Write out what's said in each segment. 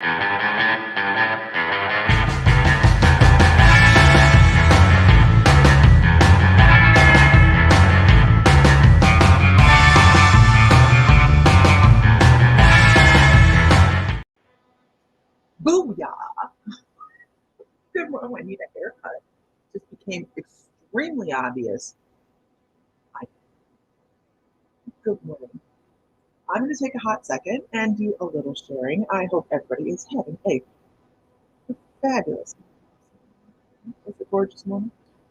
Booyah! Good morning. I need a haircut. Just became extremely obvious. Good morning. I'm going to take a hot second and do a little sharing. I hope everybody is having a fabulous, it's a gorgeous morning.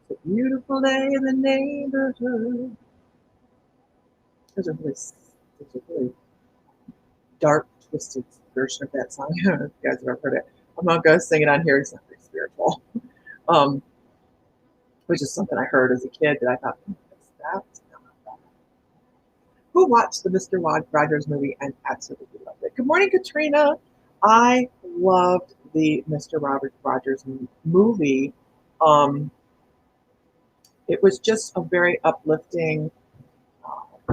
It's a beautiful day in the neighborhood. There's a really dark, twisted version of that song. I don't know if you guys have ever heard it. I'm not going to sing it on here. It's not very spiritual. Um, which is something I heard as a kid that I thought, that's not bad. Who watched the Mr. Rogers movie and absolutely loved it? Good morning, Katrina. I loved the Mr. Rogers movie. It was just a very uplifting,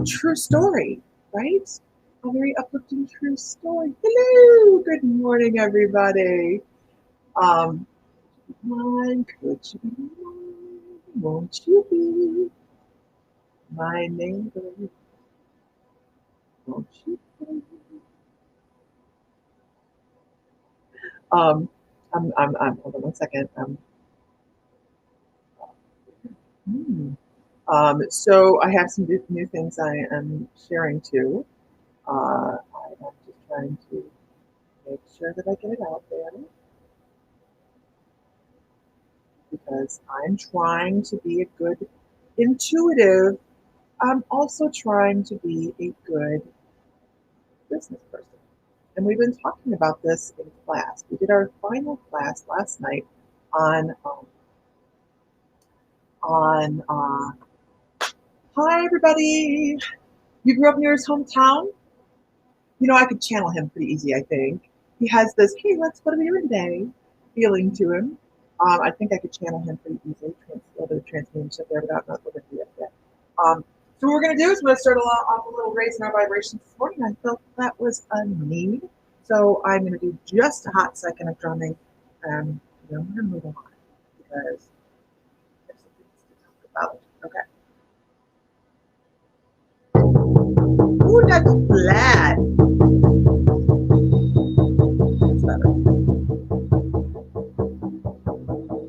true story, right? A very uplifting, true story. Hello, good morning, everybody. Mine, could you be mine? Won't you be my neighbor? Won't you be? Hold on one second. So I have some new things I am sharing too. I'm just trying to make sure that I get it out there because I'm trying to be a good intuitive. I'm also trying to be a good business person. And we've been talking about this in class. We did our final class last night on hi everybody. You grew up near his hometown? You know, I could channel him pretty easy, I think. He has this, hey, what are we doing today feeling to him. I think I could channel him pretty easily, the transmutation there without not looking at it yet. So what we're going to do is we're going to start off a little raising our vibrations this morning. I felt that was a need. So I'm going to do just a hot second of drumming, and then we're going to move on because there's some things to talk about. Okay. Ooh, that's flat. That's better.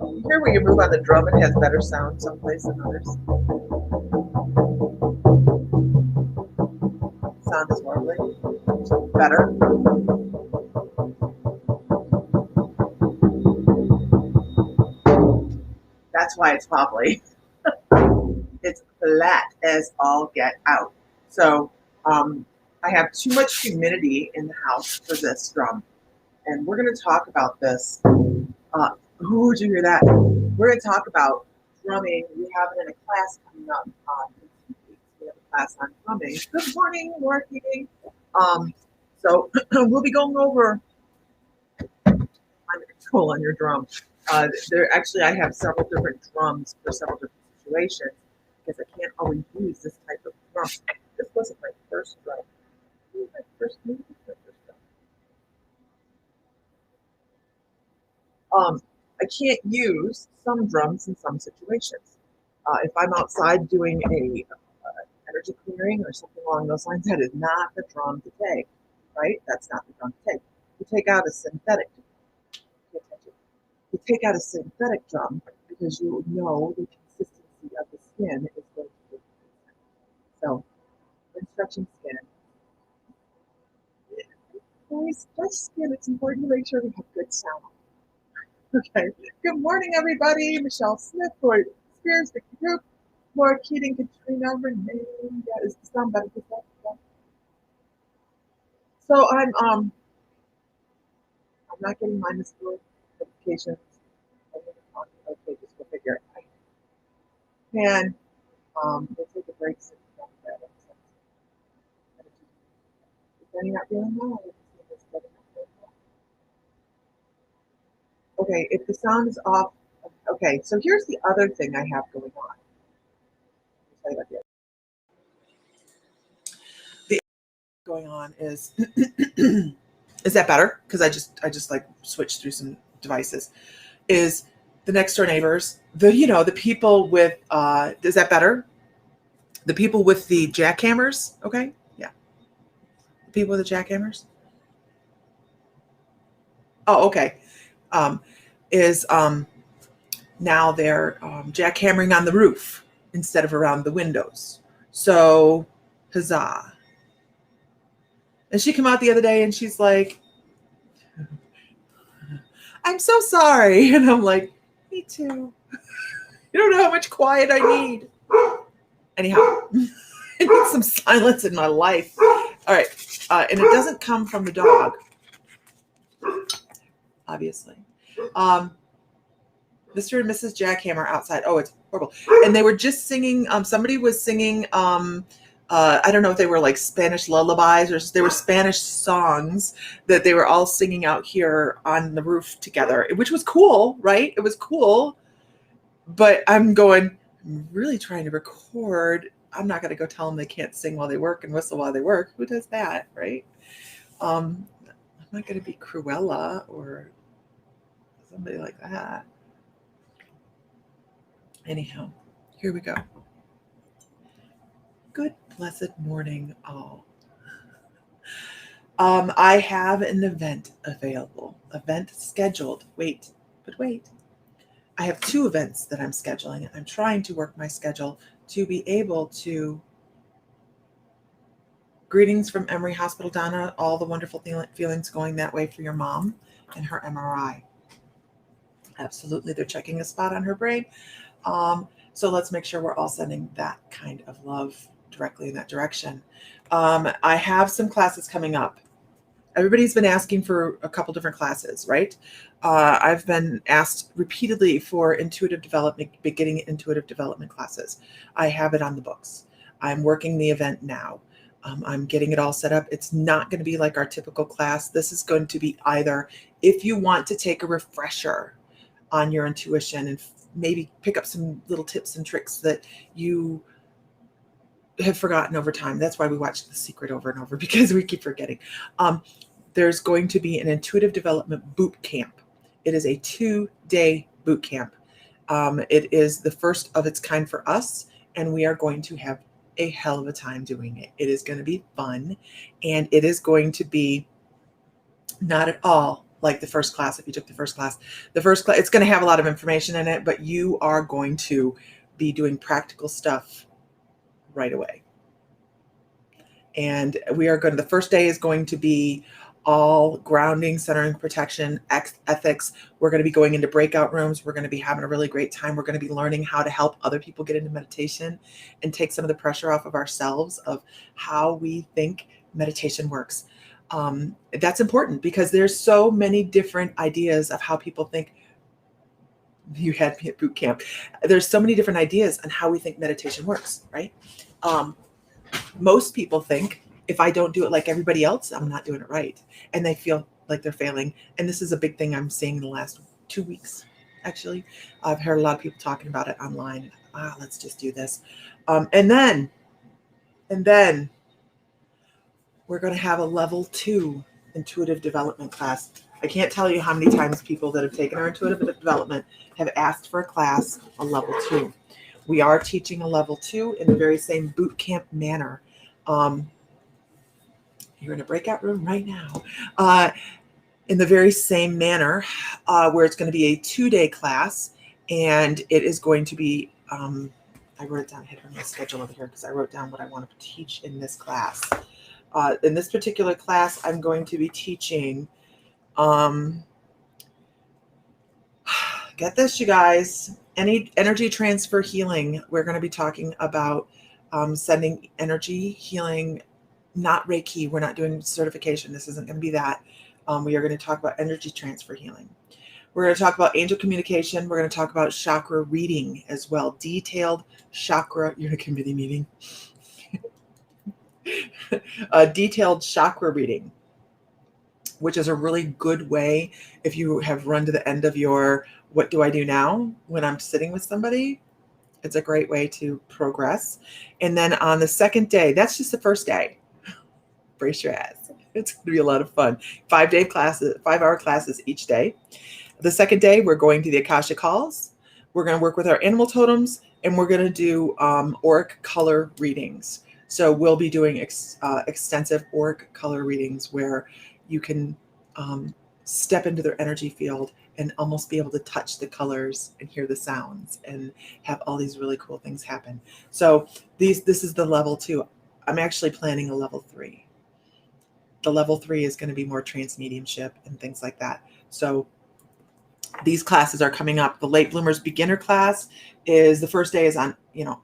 You hear when you move on the drum, it has better sound someplace than others. Sound is lovely. Better. That's why it's wobbly. It's flat as all get out. So I have too much humidity in the house for this drum. And we're going to talk about this. Who would you hear that? We're going to talk about drumming. We have it in a class coming up. We have a class on drumming. Good morning, working. So we'll be going over under control on your drum. Actually, I have several different drums for several different situations because I can't always use this type of drum. This wasn't my first drum. My first drum. I can't use some drums in some situations. If I'm outside doing a energy clearing or something along those lines, that is not the drum to take, right? That's not the drum to take. You take out a synthetic. You take out a synthetic drum because you know the consistency of the skin is going to be consistent. So, when stretching skin, when we stretch skin, it's important to make sure we have good sound. Okay. Good morning, everybody. Michelle Smith, Lori Spears, Vicki Group, Laura Keating, Katrina, Renee. Yeah, is the sound better? So I'm not getting minus four notifications. Okay, just go figure it. And we'll take a break soon. Is any not feeling well? Okay, if the sound is off, okay, so here's the other thing I have going on. The going on is Is that better? Because I just like switched through some devices. Is the next door neighbors, the people with is that better? The people with the jackhammers, okay? Yeah. The people with the jackhammers. Oh, okay. Um, is now they're jackhammering on the roof instead of around the windows. So, huzzah. And she came out the other day and she's like, I'm so sorry. And I'm like, me too. You don't know how much quiet I need. Anyhow, I need some silence in my life. All right. And it doesn't come from the dog, obviously. Mr. and Mrs. Jackhammer outside. Oh, it's horrible. And they were just singing. Somebody was singing. I don't know if they were like Spanish lullabies or they were Spanish songs that they were all singing out here on the roof together, which was cool, right? It was cool. But I'm really trying to record. I'm not going to go tell them they can't sing while they work and whistle while they work. Who does that, right? I'm not going to be Cruella or somebody like that. Anyhow, here we go. Good blessed morning, all. I have an event scheduled. Wait. I have 2 events that I'm scheduling. I'm trying to work my schedule to be able to. Greetings from Emory Hospital, Donna. All the wonderful feelings going that way for your mom and her MRI. Absolutely, they're checking a spot on her brain. So let's make sure we're all sending that kind of love directly in that direction. I have some classes coming up. Everybody's been asking for a couple different classes, right? I've been asked repeatedly for intuitive development, beginning intuitive development classes. I have it on the books. I'm working the event now. I'm getting it all set up. It's not going to be like our typical class. This is going to be either if you want to take a refresher on your intuition and maybe pick up some little tips and tricks that you have forgotten over time. That's why we watch The Secret over and over, because we keep forgetting. There's going to be an intuitive development boot camp. It is a 2-day boot camp. It is the first of its kind for us, and we are going to have a hell of a time doing it. It is going to be fun, and it is going to be not at all like the first class. If you took the first class, it's going to have a lot of information in it, but you are going to be doing practical stuff right away. And the first day is going to be all grounding, centering, protection, ethics. We're going to be going into breakout rooms. We're going to be having a really great time. We're going to be learning how to help other people get into meditation and take some of the pressure off of ourselves of how we think meditation works. That's important because there's so many different ideas of how people think. You had me at boot camp. There's so many different ideas on how we think meditation works, right? Most people think if I don't do it like everybody else, I'm not doing it right. And they feel like they're failing. And this is a big thing I'm seeing in the last 2 weeks, actually. I've heard a lot of people talking about it online. Let's just do this. And then we're going to have a level 2 intuitive development class. I can't tell you how many times people that have taken our intuitive development have asked for a class, a level 2. We are teaching a level 2 in the very same boot camp manner. You're in a breakout room right now. In the very same manner, where it's going to be a 2-day class, and it is going to be, I wrote it down, I had it on my schedule over here because I wrote down what I want to teach in this class. In this particular class, I'm going to be teaching, get this, you guys, any energy transfer healing. We're going to be talking about sending energy healing, not Reiki. We're not doing certification. This isn't going to be that. We are going to talk about energy transfer healing. We're going to talk about angel communication. We're going to talk about chakra reading as well. Detailed chakra, you're in a committee meeting. Detailed chakra reading, which is a really good way if you have run to the end of your what do I do now when I'm sitting with somebody. It's a great way to progress. And then on the second day, that's just the first day. Brace your ass. It's going to be a lot of fun. 5-day classes, 5-hour classes each day. The second day, we're going to the Akashic Halls. We're going to work with our animal totems, and we're going to do auric color readings. So we'll be doing extensive auric color readings where you can step into their energy field and almost be able to touch the colors and hear the sounds and have all these really cool things happen. So this is the level 2. I'm actually planning a level 3. The level 3 is going to be more trance mediumship and things like that. So these classes are coming up. The Late Bloomers beginner class is the first day is on,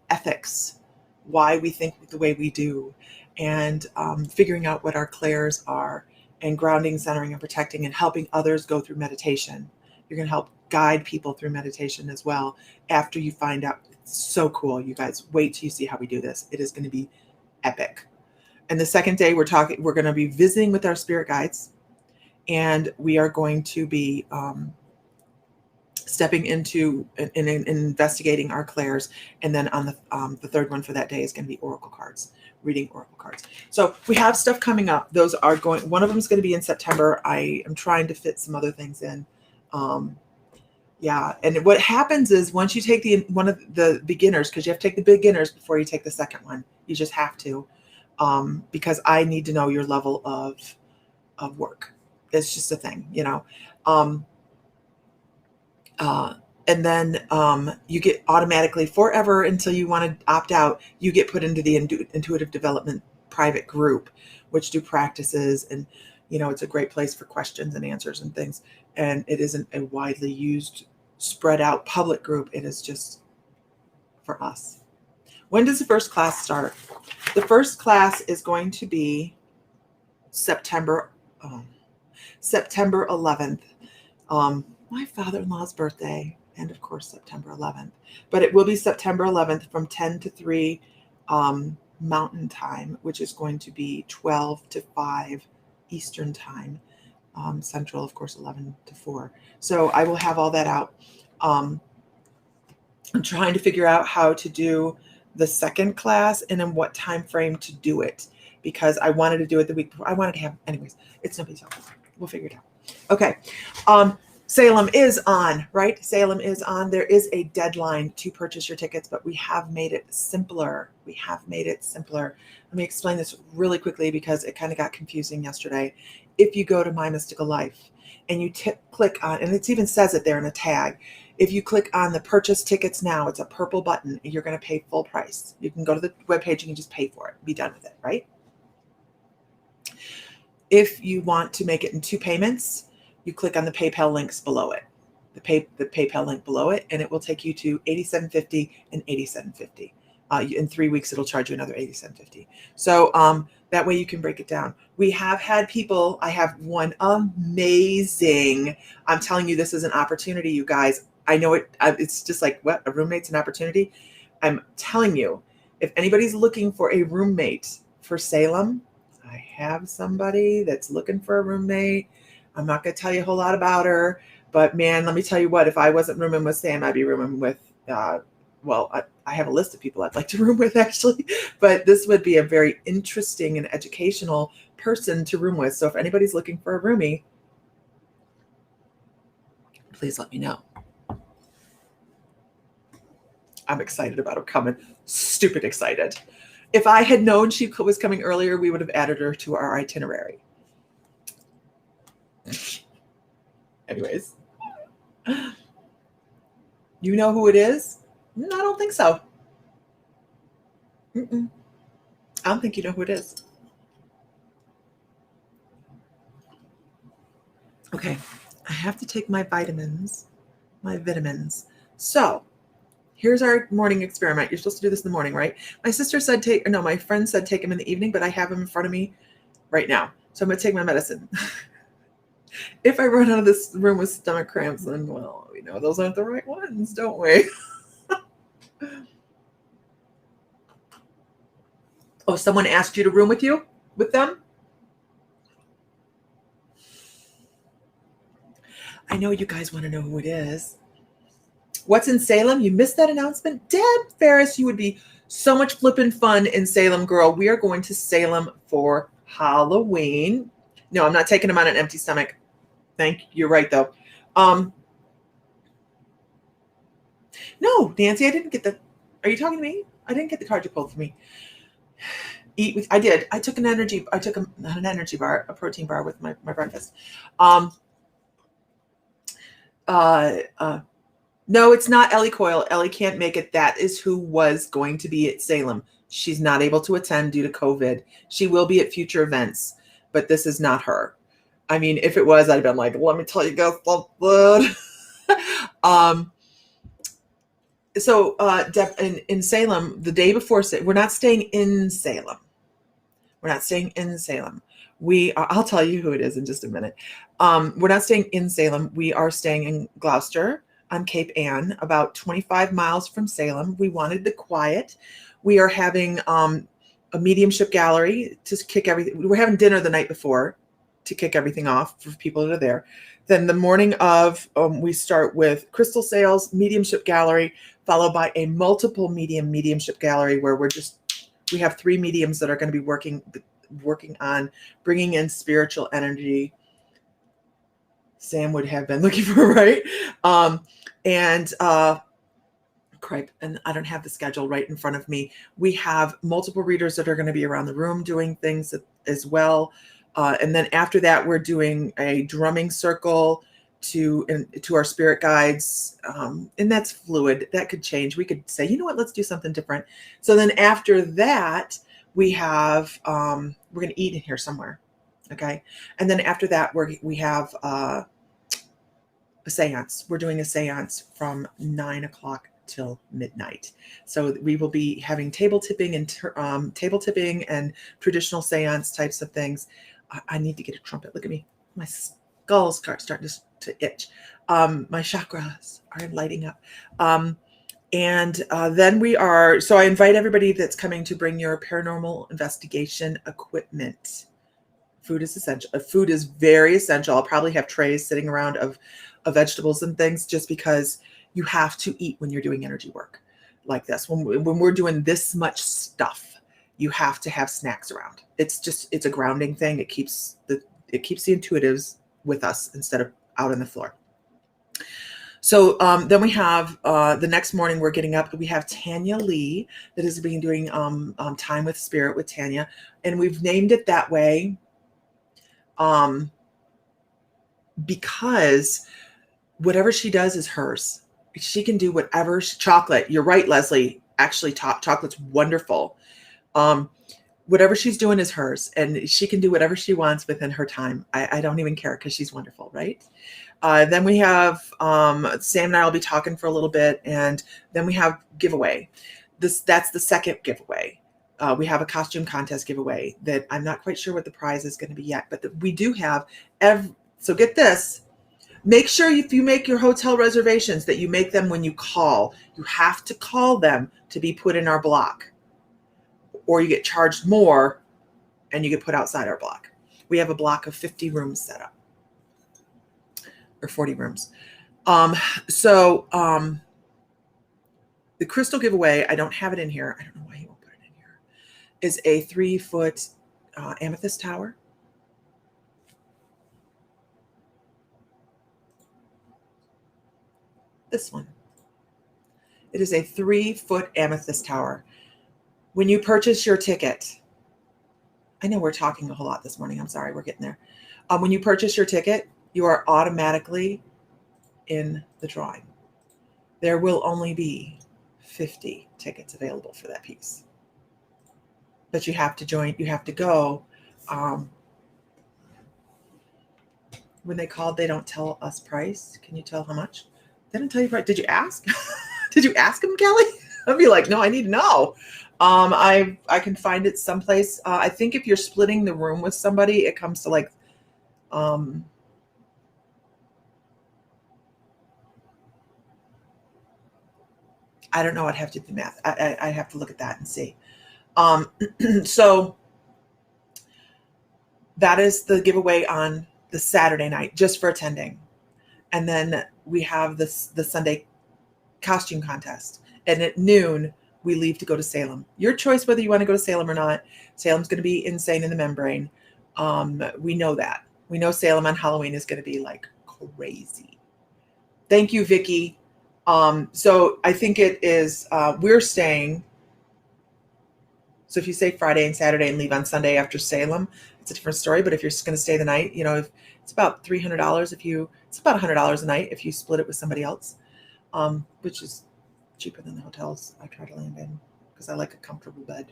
ethics, why we think the way we do, and figuring out what our clairs are, and grounding, centering, and protecting, and helping others go through meditation. You're going to help guide people through meditation as well after you find out. It's so cool, you guys. Wait till you see how we do this. It is going to be epic. And the second day, we're going to be visiting with our spirit guides, and we are going to be stepping into and investigating our clairs. And then on the third one for that day is going to be oracle cards, reading oracle cards. So we have stuff coming up. Those are going, one of them is going to be in September. I am trying to fit some other things in. Yeah. And what happens is once you take one of the beginners, because you have to take the beginners before you take the second one, you just have to, because I need to know your level of work. It's just a thing, and then you get automatically forever until you want to opt out, you get put into the intuitive development private group, which do practices. And, it's a great place for questions and answers and things. And it isn't a widely used, spread out public group. It is just for us. When does the first class start? The first class is going to be September 11th. My father-in-law's birthday, and of course September 11th. But it will be September 11th from 10 to 3 Mountain Time, which is going to be 12 to 5 Eastern Time. Central, of course, 11 to 4. So I will have all that out. I'm trying to figure out how to do the second class and in what time frame to do it, because I wanted to do it the week before. I wanted to have, anyways, it's no big deal. We'll figure it out. Okay. Salem is on, right? Salem is on. There is a deadline to purchase your tickets, but we have made it simpler. Let me explain this really quickly because it kind of got confusing yesterday. If you go to My Mystical Life and you click on, and it even says it there in a tag, if you click on the purchase tickets now, it's a purple button, and you're going to pay full price. You can go to the webpage and you just pay for it, be done with it, right? If you want to make it in 2 payments, you click on the PayPal links below it, the PayPal link below it, and it will take you to $87.50 and $87.50. In 3 weeks, it'll charge you another $87.50. So that way you can break it down. We have had people, I have one amazing, I'm telling you, this is an opportunity, you guys. I know it's just like, what, a roommate's an opportunity? I'm telling you, if anybody's looking for a roommate for Salem, I have somebody that's looking for a roommate. I'm not going to tell you a whole lot about her, but man, let me tell you what, if I wasn't rooming with Sam, I'd be rooming with, I have a list of people I'd like to room with actually, but this would be a very interesting and educational person to room with. So if anybody's looking for a roomie, please let me know. I'm excited about her coming. Stupid excited. If I had known she was coming earlier, we would have added her to our itinerary. Anyways, you know who it is? I don't think so. I don't think you know who it is. Okay, I have to take my vitamins. So here's our morning experiment. You're supposed to do this in the morning, right? My sister said my friend said take them in the evening, but I have them in front of me right now. So I'm going to take my medicine. If I run out of this room with stomach cramps, then, well, we know those aren't the right ones, don't we? Oh, someone asked you to room with them? I know you guys want to know who it is. What's in Salem? You missed that announcement? Deb Ferris, you would be so much flippin' fun in Salem, girl. We are going to Salem for Halloween. No, I'm not taking them on an empty stomach. You're right though. Um, no, Nancy, I didn't get the. Are you talking to me? I didn't get the card you pulled for me. Eat with. I did. I took not an energy bar, a protein bar with my breakfast. Um, uh, uh, no, it's not Ellie Coyle. Ellie can't make it. That is who was going to be at Salem. She's not able to attend due to COVID. She will be at future events, but this is not her. I mean, if it was, I'd have been like, let me tell you guys something. So in Salem, the day before, we're not staying in Salem. We're not staying in Salem. I'll tell you who it is in just a minute. We're not staying in Salem. We are staying in Gloucester on Cape Ann, about 25 miles from Salem. We wanted the quiet. We are having a mediumship gallery to kick everything. We're having dinner the night before to kick everything off for people that are there. Then the morning of, we start with crystal sales, mediumship gallery, followed by a multiple mediumship gallery where we have 3 mediums that are going to be working on bringing in spiritual energy. Sam would have been looking for, right? Cripe, and I don't have the schedule right in front of me. We have multiple readers that are going to be around the room doing things as well. And then after that, we're doing a drumming circle to our spirit guides. And that's fluid. That could change. We could say, you know what, let's do something different. So then after that, we have, we're going to eat in here somewhere. Okay. And then after that, we have a seance. We're doing a seance from 9 o'clock till midnight. So we will be having table tipping and traditional seance types of things. I need to get a trumpet. Look at me. My skull's starting to itch. My chakras are lighting up. Then so I invite everybody that's coming to bring your paranormal investigation equipment. Food is essential. Food is very essential. I'll probably have trays sitting around of vegetables and things, just because you have to eat when you're doing energy work like this. When we're doing this much stuff, you have to have snacks around. It's a grounding thing. It keeps the intuitives with us instead of out on the floor. So then we have the next morning, we're getting up. We have Tanya Lee that has been doing Time with Spirit with Tanya, and we've named it that way because whatever she does is hers. She can do whatever. Chocolate, you're right, Leslie. Actually, chocolate's wonderful. Whatever she's doing is hers, and she can do whatever she wants within her time. I don't even care, because she's wonderful, right? Then we have Sam and I will be talking for a little bit, and then we have giveaway. That's the second giveaway. We have a costume contest giveaway that I'm not quite sure what the prize is going to be yet, but we do have so get this. Make sure if you make your hotel reservations that you make them when you call. You have to call them to be put in our block, or you get charged more and you get put outside our block. We have a block of 50 rooms set up, or 40 rooms. The crystal giveaway, I don't have it in here. I don't know why he won't put it in here. Is a 3-foot amethyst tower. This one. It is a 3-foot amethyst tower. When you purchase your ticket, I know we're talking a whole lot this morning. I'm sorry, we're getting there. When you purchase your ticket, you are automatically in the drawing. There will only be 50 tickets available for that piece. But you have to join, you have to go. When they called, they don't tell us price. Can you tell how much? They didn't tell you price. Did you ask? Did you ask them, Kelly? I'd be like, no, I need to know. I can find it someplace. I think if you're splitting the room with somebody, it comes to like, I don't know. I'd have to do the math. I have to look at that and see. So that is the giveaway on the Saturday night, just for attending. And then we have the Sunday costume contest. And at noon, we leave to go to Salem. Your choice whether you want to go to Salem or not. Salem's going to be insane in the membrane. We know that. We know Salem on Halloween is going to be like crazy. Thank you, Vicky. So I think it is, we're staying. So if you stay Friday and Saturday and leave on Sunday after Salem, it's a different story. But if you're going to stay the night, if it's about $300 it's about $100 a night if you split it with somebody else, which is cheaper than the hotels I try to land in because I like a comfortable bed.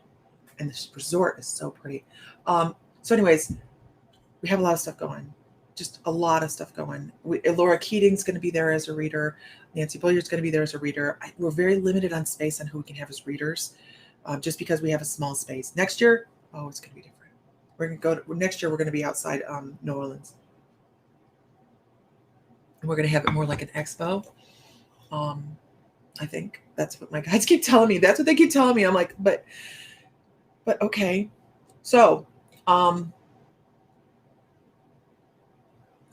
And this resort is so pretty. So anyways, we have a lot of stuff going. Just a lot of stuff going. Laura Keating's going to be there as a reader. Nancy Billiard's going to be there as a reader. We're very limited on space on who we can have as readers, just because we have a small space. Next year, it's going to be different. Next year, we're going to be outside New Orleans. And we're going to have it more like an expo. I think that's what my guides keep telling me. That's what they keep telling me. I'm like, but okay. So,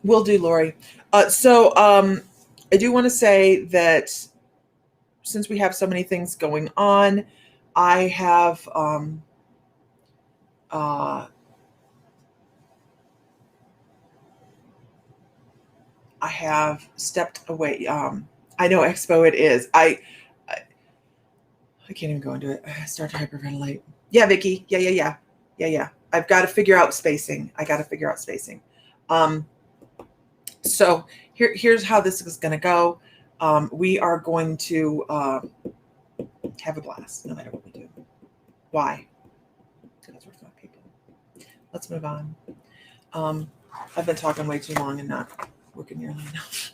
will do, Lori. So I do want to say that since we have so many things going on, I have stepped away. I know Expo it is. I can't even go into it. I start to hyperventilate. Yeah, Vicky. Yeah. I've got to figure out spacing. So here's how this is going to go. We are going to have a blast no matter what we do. Why? Because we're fun people. Let's move on. I've been talking way too long and not working nearly enough.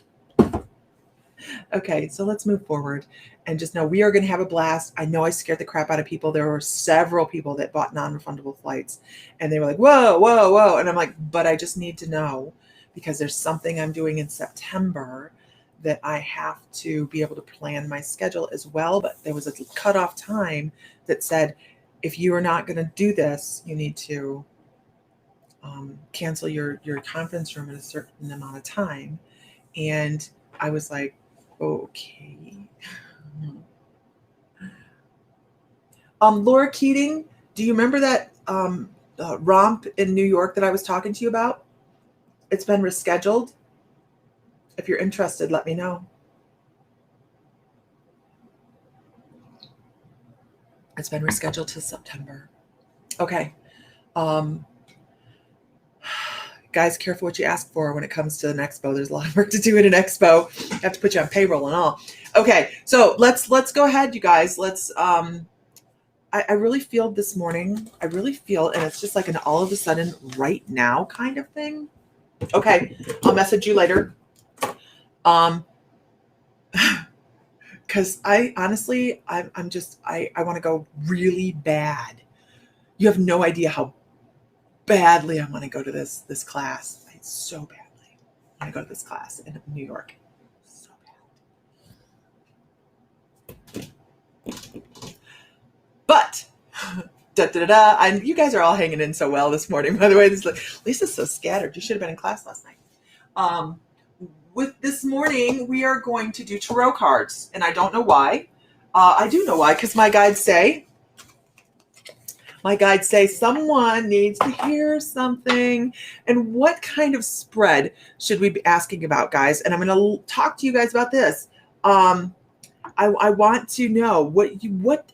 Okay, so let's move forward and just know we are going to have a blast. I know I scared the crap out of people. There were several people that bought non-refundable flights and they were like, whoa. And I'm like, but I just need to know because there's something I'm doing in September that I have to be able to plan my schedule as well. But there was a cutoff time that said, if you are not going to do this, you need to cancel your conference room in a certain amount of time. And I was like, okay. Laura Keating, do you remember that romp in New York that I was talking to you about? It's been rescheduled. If you're interested, let me know. It's been rescheduled to September. Okay. Guys, careful what you ask for when it comes to an expo. There's a lot of work to do in an expo. You have to put you on payroll and all. Okay, so let's go ahead, you guys. Let's. I really feel this morning. I really feel, and it's just like an all of a sudden, right now kind of thing. Okay, I'll message you later. Because I honestly, I want to go really bad. You have no idea how badly I want to go to this class. So badly. I want to go to this class in New York. So bad. But and you guys are all hanging in so well this morning. By the way, Lisa's so scattered. You should have been in class last night. With this morning, we are going to do tarot cards, and I don't know why. I do know why, because my guides say someone needs to hear something. And what kind of spread should we be asking about, guys? And I'm going to talk to you guys about this. I want to know what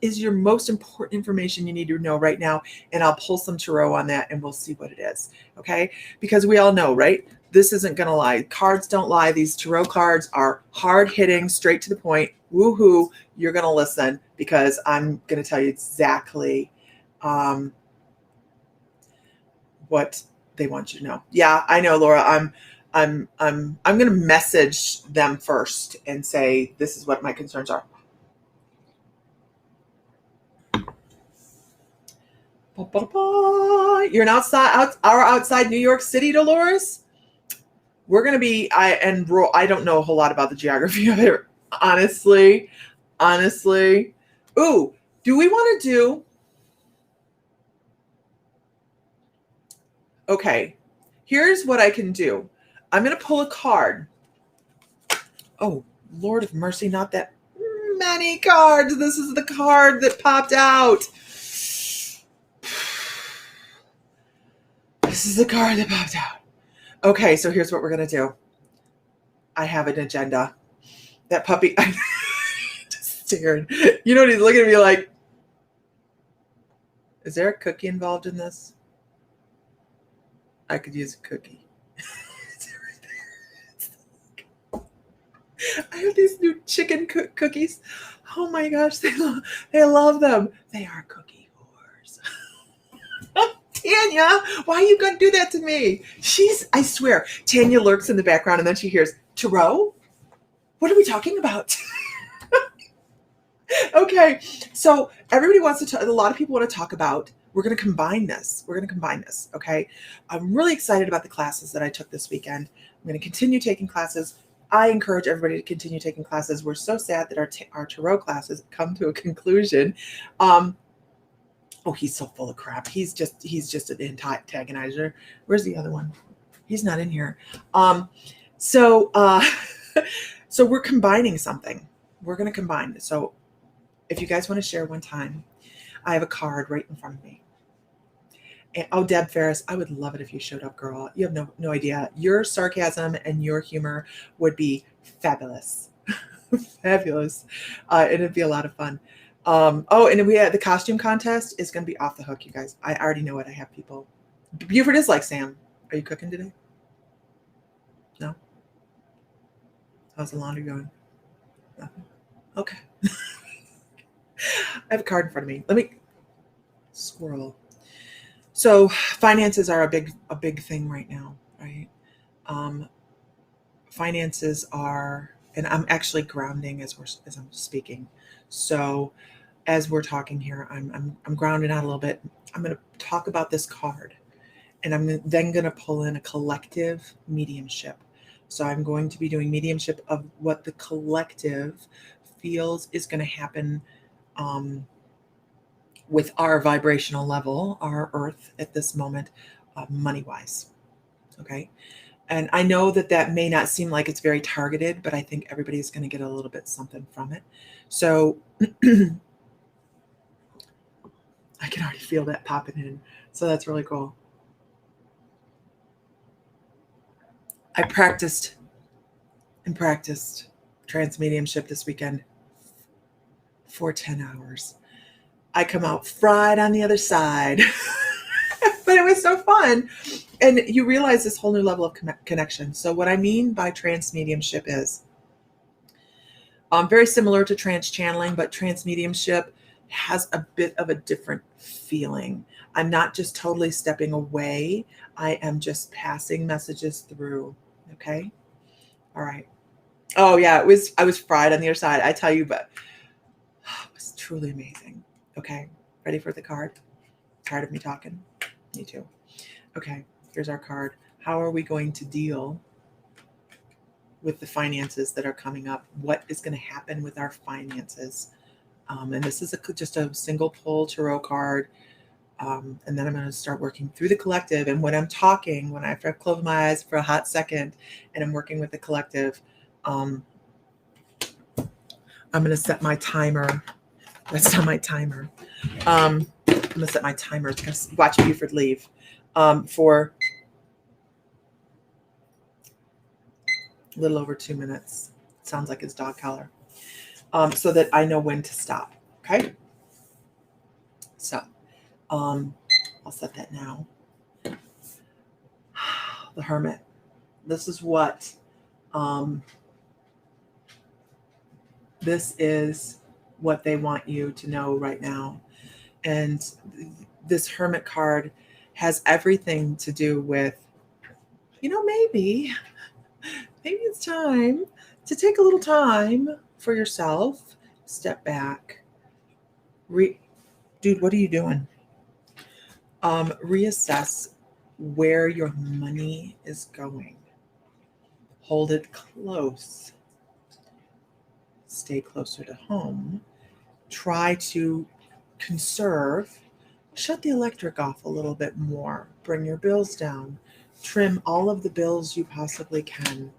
is your most important information you need to know right now, and I'll pull some tarot on that, and we'll see what it is. Okay, because we all know, right? This isn't going to lie. Cards don't lie. These tarot cards are hard hitting, straight to the point. Woohoo! You're going to listen because I'm going to tell you exactly what they want you to know. Yeah, I know, Laura. I'm going to message them first and say, this is what my concerns are. You're outside New York City, Dolores? We're going to be, I don't know a whole lot about the geography of it, honestly. Ooh, do we want to do, okay, here's what I can do. I'm going to pull a card. Oh, Lord of mercy, not that many cards. This is the card that popped out. This is the card that popped out. Okay, so here's what we're going to do. I have an agenda. That puppy, I just stared. You know what he's looking at me like, is there a cookie involved in this? I could use a cookie. I have these new chicken cookies. Oh my gosh, they love them. They are cookie whores. Tanya, why are you going to do that to me? I swear, Tanya lurks in the background and then she hears, Tarot? What are we talking about? Okay, so everybody wants to talk, a lot of people want to talk about, we're going to combine this. Okay? I'm really excited about the classes that I took this weekend. I'm going to continue taking classes. I encourage everybody to continue taking classes. We're so sad that our tarot classes come to a conclusion. Oh, he's so full of crap. He's just an antagonizer. Where's the other one? He's not in here. So we're combining something. We're going to combine this. So if you guys want to share one time, I have a card right in front of me. And, oh, Deb Ferris, I would love it if you showed up, girl. You have no idea. Your sarcasm and your humor would be fabulous. Fabulous. And it'd be a lot of fun. And we had the costume contest is going to be off the hook, you guys. I already know it. I have people. Buford is like, Sam, are you cooking today? No? How's the laundry going? Nothing. Okay. I have a card in front of me. Let me squirrel. So finances are a big thing right now, right? Finances are, and I'm actually grounding as I'm speaking. So as we're talking here, I'm grounding out a little bit. I'm going to talk about this card, and I'm then going to pull in a collective mediumship. So I'm going to be doing mediumship of what the collective feels is going to happen with our vibrational level, our earth at this moment, money-wise. Okay. And I know that may not seem like it's very targeted, but I think everybody's going to get a little bit something from it. So I can already feel that popping in. So that's really cool. I practiced trance mediumship this weekend for 10 hours. I come out fried on the other side. But it was so fun. And you realize this whole new level of connection. So what I mean by trance mediumship is very similar to trance channeling, but trance mediumship has a bit of a different feeling. I'm not just totally stepping away. I am just passing messages through. Okay. All right. Oh yeah. I was fried on the other side. I tell you, but it was truly amazing. Okay. Ready for the card? Tired of me talking? Me too. Okay. Here's our card. How are we going to deal with the finances that are coming up? What is going to happen with our finances? And this is just a single pull tarot card. And then I'm going to start working through the collective. And when I'm talking, when I have to close my eyes for a hot second and I'm working with the collective, I'm going to set my timer. That's not my timer. I'm going to set my timer to watch Buford leave for a little over 2 minutes. Sounds like his dog collar. So that I know when to stop. Okay. So I'll set that now. The Hermit. This is what they want you to know right now. And this Hermit card has everything to do with, maybe it's time to take a little time for yourself. Step back. Dude, what are you doing? Reassess where your money is going. Hold it close. Stay closer to home. Try to conserve. Shut the electric off a little bit more. Bring your bills down. Trim all of the bills you possibly can.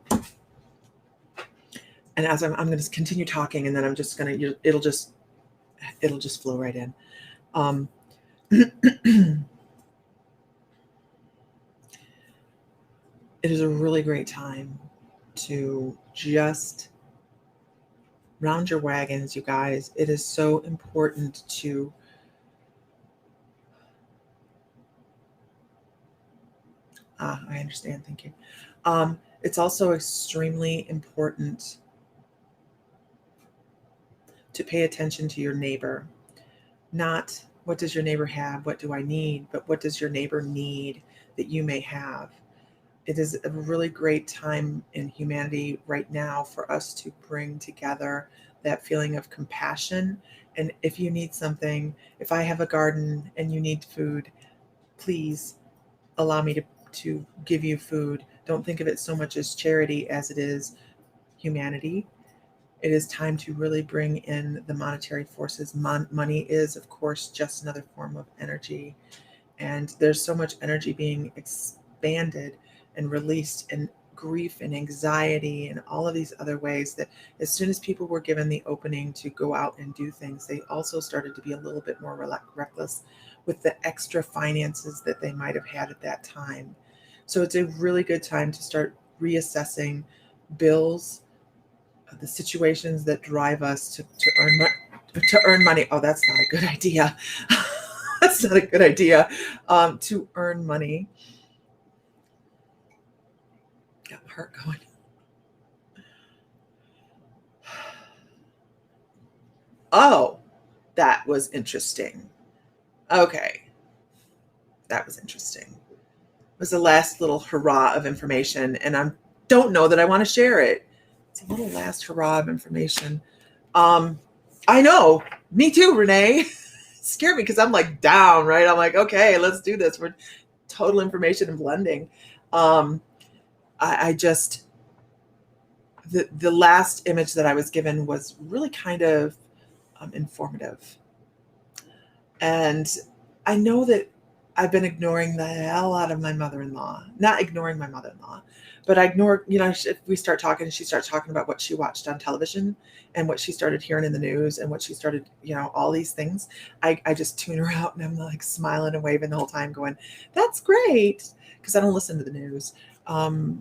And as I'm going to continue talking, and then I'm just going to, it'll just flow right in. it is a really great time to just round your wagons, you guys. It is so important to I understand. Thank you. It's also extremely important to pay attention to your neighbor. Not what does your neighbor have, what do I need, but what does your neighbor need that you may have. It is a really great time in humanity right now for us to bring together that feeling of compassion. And if you need something, if I have a garden and you need food, please allow me to give you food. Don't think of it so much as charity as it is humanity. It is time to really bring in the monetary forces. Money is, of course, just another form of energy. And there's so much energy being expanded and released in grief and anxiety and all of these other ways that as soon as people were given the opening to go out and do things, they also started to be a little bit more reckless with the extra finances that they might have had at that time. So it's a really good time to start reassessing bills, the situations that drive us to earn money. Oh, that's not a good idea. That's not a good idea. To earn money. Got my heart going. Oh, that was interesting. Okay, that was interesting. It was the last little hurrah of information, and I don't know that I want to share it. It's a little last hurrah of information. I know, me too, Renee. Scared me because I'm like down, right? I'm like, okay, let's do this. We're total information and blending. Um, I just the last image that I was given was really kind of informative, and I know that I've been ignoring the hell out of my mother-in-law. Not ignoring my mother-in-law, but I ignore. If we start talking, she starts talking about what she watched on television and what she started hearing in the news and what she started, all these things. I just tune her out and I'm like smiling and waving the whole time, going, "That's great," because I don't listen to the news.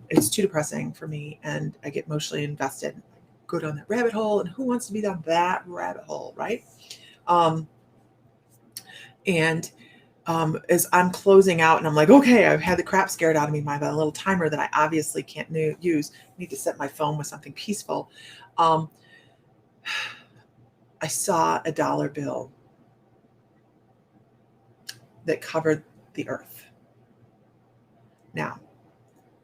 It's too depressing for me, and I get emotionally invested. Go down that rabbit hole, and who wants to be down that rabbit hole, right? Um, and as I'm closing out and I'm like, okay, I've had the crap scared out of me by the little timer that I obviously can't use. I need to set my phone with something peaceful. I saw a dollar bill that covered the earth. Now,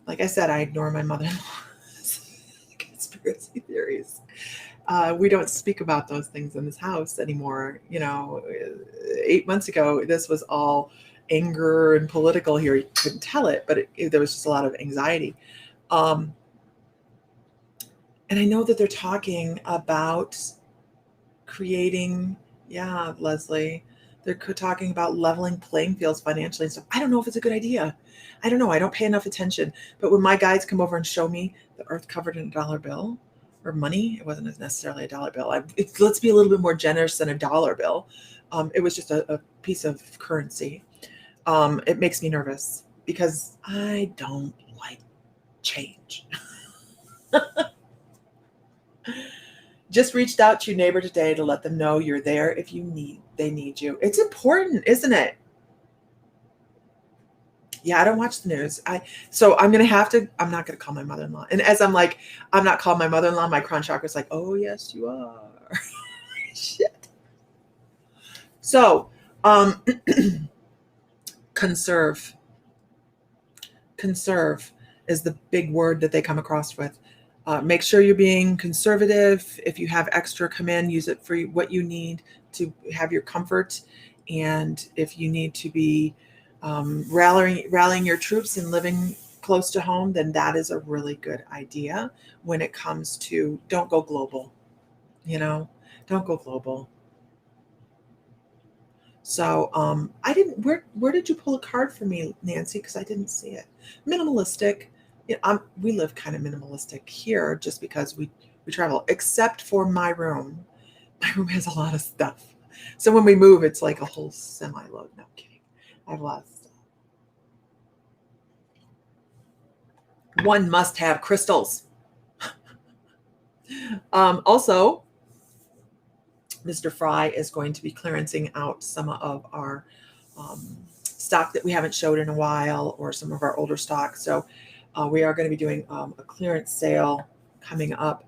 like I said, I ignore my mother-in-law's conspiracy theories. We don't speak about those things in this house anymore. 8 months ago, this was all anger and political here. You couldn't tell it, but there was just a lot of anxiety. And I know that they're talking about creating, yeah, Leslie, they're talking about leveling playing fields financially and stuff. I don't know if it's a good idea. I don't know. I don't pay enough attention. But when my guides come over and show me the earth covered in a dollar bill or money, it wasn't necessarily a dollar bill. Let's be a little bit more generous than a dollar bill. It was just a piece of currency. It makes me nervous because I don't like change. Just reached out to your neighbor today to let them know you're there if they need you. It's important, isn't it? Yeah, I don't watch the news. So I'm not gonna call my mother-in-law. And as I'm like, I'm not calling my mother-in-law, my crown chakra's like, oh yes, you are. Shit. So conserve. Conserve is the big word that they come across with. Make sure you're being conservative. If you have extra, come in, use it for what you need to have your comfort. And if you need to be rallying your troops and living close to home, then that is a really good idea when it comes to don't go global. Don't go global. So I didn't. Where did you pull a card for me, Nancy? Because I didn't see it. Minimalistic. We live kind of minimalistic here, just because we travel. Except for my room. My room has a lot of stuff. So when we move, it's like a whole semi-load. No, I'm kidding. I have a lot of stuff. One must have crystals. Also, Mr. Fry is going to be clearancing out some of our stock that we haven't showed in a while, or some of our older stock. So we are going to be doing a clearance sale coming up.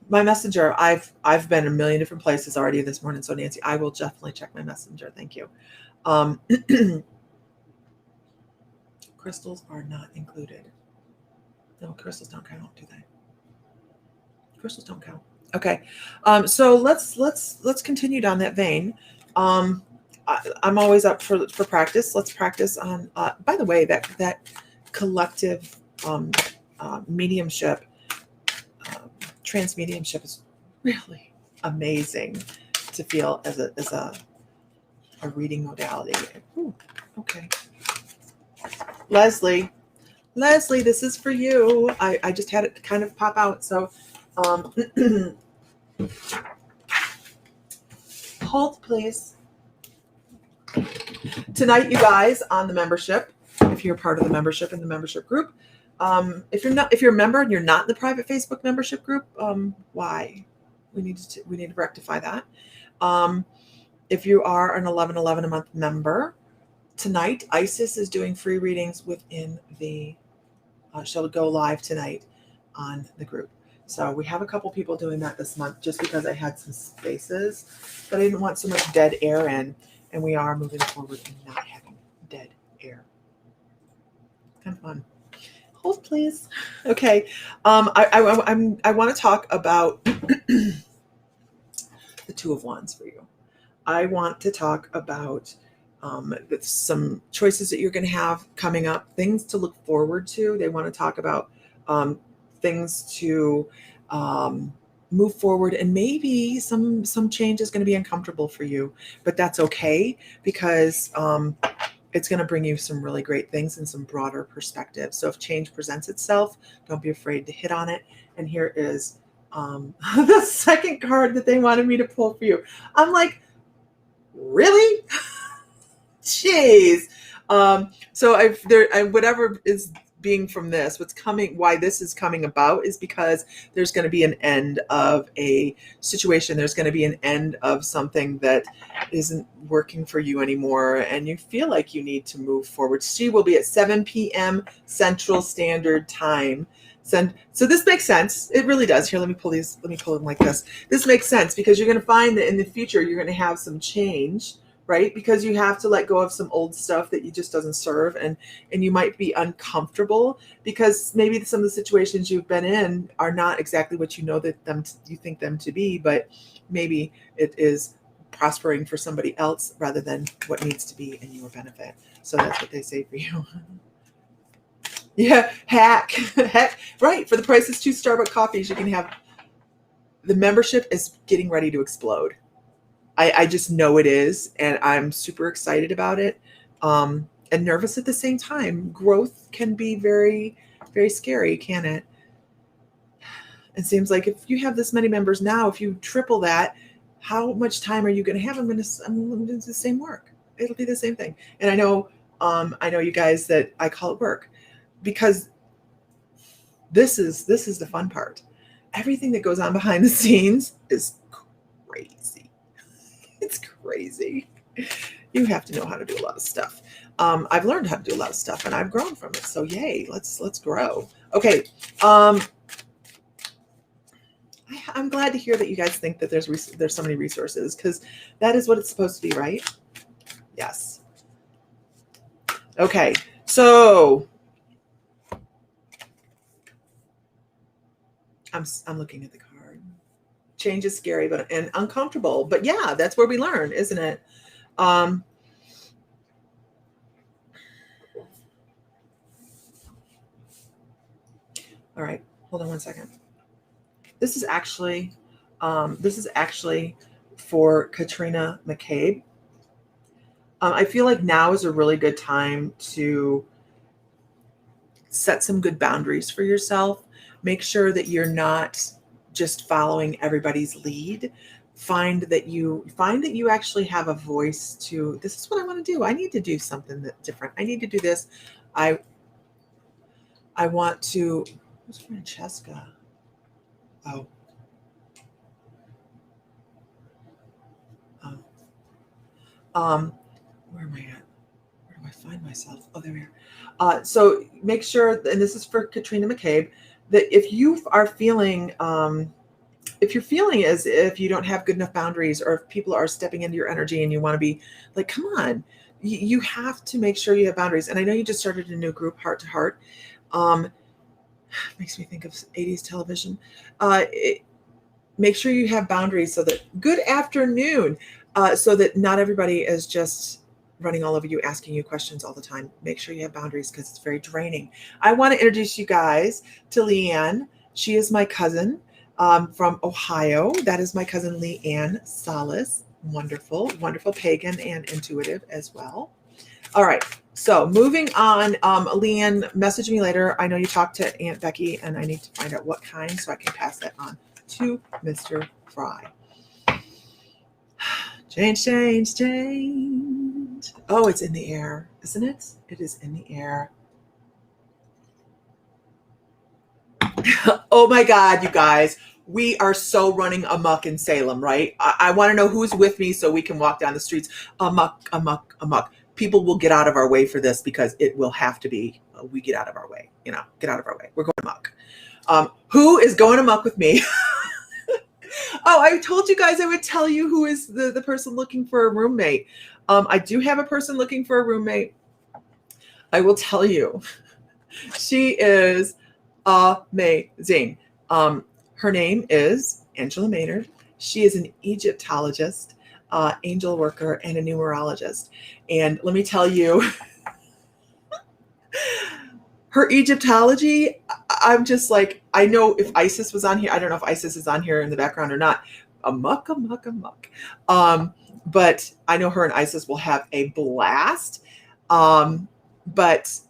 My messenger, I've been a million different places already this morning. So Nancy, I will definitely check my messenger. Thank you. Crystals are not included. No, crystals don't count, do they? Crystals don't count. Okay. So let's continue down that vein. I'm always up for practice. Let's practice on. By the way, that collective mediumship, trans mediumship is really amazing to feel as a reading modality. Ooh, okay. Leslie, this is for you. I just had it kind of pop out. So hold, please. Tonight, you guys, on the membership, if you're part of the membership in the membership group, if you're a member and you're not in the private Facebook membership group, why? We need to rectify that. If you are an 1111 a month member, tonight Isis is doing free readings within the. She'll go live tonight on the group. So we have a couple people doing that this month, just because I had some spaces, but I didn't want so much dead air in, and we are moving forward and not having dead air. Kind of fun. Hold, please. Okay. I want to talk about the Two of Wands for you. I want to talk about some choices that you're going to have coming up, things to look forward to. They want to talk about things to move forward, and maybe some change is going to be uncomfortable for you, but that's okay, because it's going to bring you some really great things and some broader perspective. So if change presents itself, don't be afraid to hit on it. And here is the second card that they wanted me to pull for you. I'm like, really? Jeez. So whatever is being from this, why this is coming about is because there's going to be an end of a situation. There's going to be an end of something that isn't working for you anymore, and you feel like you need to move forward. She will be at 7 p.m. Central Standard Time. So this makes sense. It really does. Here, let me pull them like this. This makes sense, because you're going to find that in the future you're going to have some change, right? Because you have to let go of some old stuff that you just doesn't serve, and you might be uncomfortable because maybe some of the situations you've been in are not exactly what you know that you think them to be, but maybe it is prospering for somebody else rather than what needs to be in your benefit. So that's what they say for you. Yeah, heck, right. For the price of 2 Starbucks coffees, you can have. The membership is getting ready to explode. I just know it is, and I'm super excited about it, and nervous at the same time. Growth can be very, very scary, can it? It seems like if you have this many members now, if you triple that, how much time are you going to have? I'm going to do the same work. It'll be the same thing. And I know you guys that I call it work, because this is the fun part. Everything that goes on behind the scenes is crazy. It's crazy. You have to know how to do a lot of stuff. I've learned how to do a lot of stuff, and I've grown from it. So yay, let's grow. Okay. I'm glad to hear that you guys think that there's so many resources, because that is what it's supposed to be, right? Yes. Okay. So I'm looking at the card. Change is scary, and uncomfortable. But yeah, that's where we learn, isn't it? All right, hold on one second. This is actually for Katrina McCabe. I feel like now is a really good time to set some good boundaries for yourself. Make sure that you're not just following everybody's lead. Find that you actually have a voice to, this is what I want to do. I need to do something that's different. I need to do this. I I want to, who's Francesca? Oh. Where am I at? Where do I find myself? Oh, there we are. So make sure, and this is for Katrina McCabe, that if you are feeling, if you're feeling as if you don't have good enough boundaries, or if people are stepping into your energy and you want to be like, come on, you have to make sure you have boundaries. And I know you just started a new group, Heart to Heart. Makes me think of 80s television. Make sure you have boundaries so that good afternoon, so that not everybody is just running all over you, asking you questions all the time. Make sure you have boundaries because it's very draining. I want to introduce you guys to Leanne. She is my cousin from Ohio. That is my cousin Leanne Salas. Wonderful, wonderful pagan and intuitive as well. All right. So moving on, Leanne, message me later. I know you talked to Aunt Becky, and I need to find out what kind so I can pass that on to Mr. Fry. Change, change, change. Oh, it's in the air, isn't it? It is in the air. Oh my God, you guys. We are so running amok in Salem, right? I want to know who's with me so we can walk down the streets amok, amok, amok. People will get out of our way for this because it will have to be, we get out of our way, get out of our way. We're going amok. Who is going amok with me? Oh, I told you guys I would tell you who is the person looking for a roommate. I do have a person looking for a roommate. I will tell you. She is amazing. Her name is Angela Maynard. She is an Egyptologist, angel worker, and a numerologist. And let me tell you, her Egyptology, I'm just like, I know if Isis was on here, I don't know if Isis is on here in the background or not. Amok, amok, amok. But I know her and Isis will have a blast. But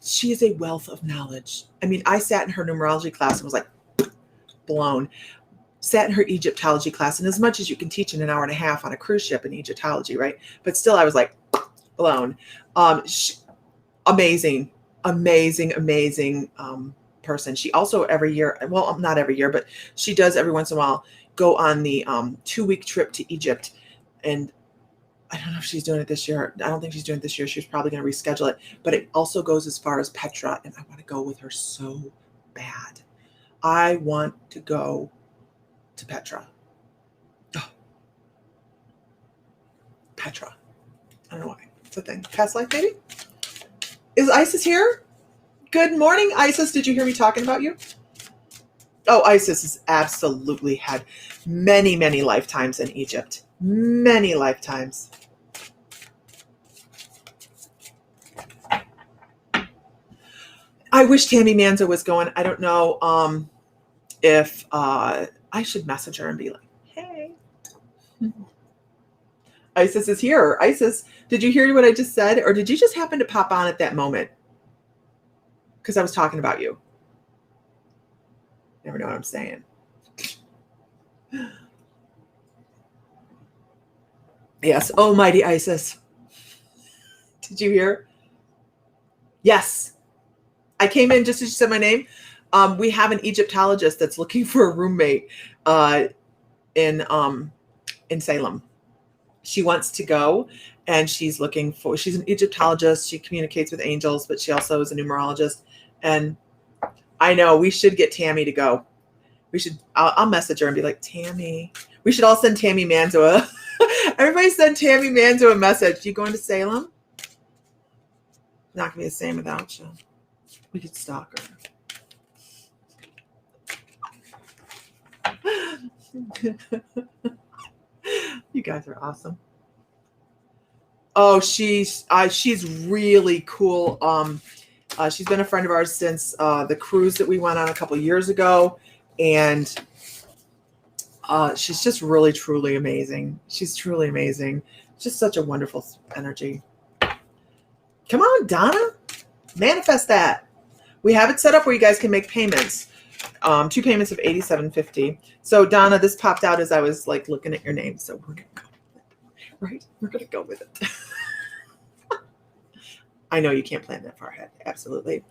she is a wealth of knowledge. I mean, I sat in her numerology class and was like blown. Sat in her Egyptology class, and as much as you can teach in an hour and a half on a cruise ship in Egyptology, right? But still, I was like blown. Amazing, amazing, amazing person. She also every year, well, not every year, but she does every once in a while go on the 2-week trip to Egypt. And I don't know if she's doing it this year. I don't think she's doing it this year. She's probably going to reschedule it. But it also goes as far as Petra, and I want to go with her so bad. I want to go to Petra. Oh. Petra. I don't know why. It's a thing. Past life, maybe? Is Isis here? Good morning, Isis. Did you hear me talking about you? Oh, Isis has absolutely had many, many lifetimes in Egypt. Many lifetimes. I wish Tammy Manzo was going. I don't know if I should message her and be like, hey. Isis is here. Isis, did you hear what I just said? Or did you just happen to pop on at that moment? Because I was talking about you. Never know what I'm saying. Yes, almighty Isis. Did you hear? Yes. I came in just as you said my name. We have an Egyptologist that's looking for a roommate in Salem. She wants to go, and she's an Egyptologist. She communicates with angels, but she also is a numerologist. And I know we should get Tammy to go. I'll message her and be like, Tammy, we should all send Tammy Manzo everybody send Tammy Manzo a message. You going to Salem? Not gonna be the same without you. We could stalk her. You guys are awesome. Oh, she's really cool. She's been a friend of ours since the cruise that we went on a couple years ago, and she's just really, truly amazing. She's truly amazing. Just such a wonderful energy. Come on, Donna, manifest that. We have it set up where you guys can make payments. 2 payments of $87.50. So Donna, this popped out as I was like looking at your name. So we're gonna go with it. Right? We're gonna go with it. I know you can't plan that far ahead. Absolutely.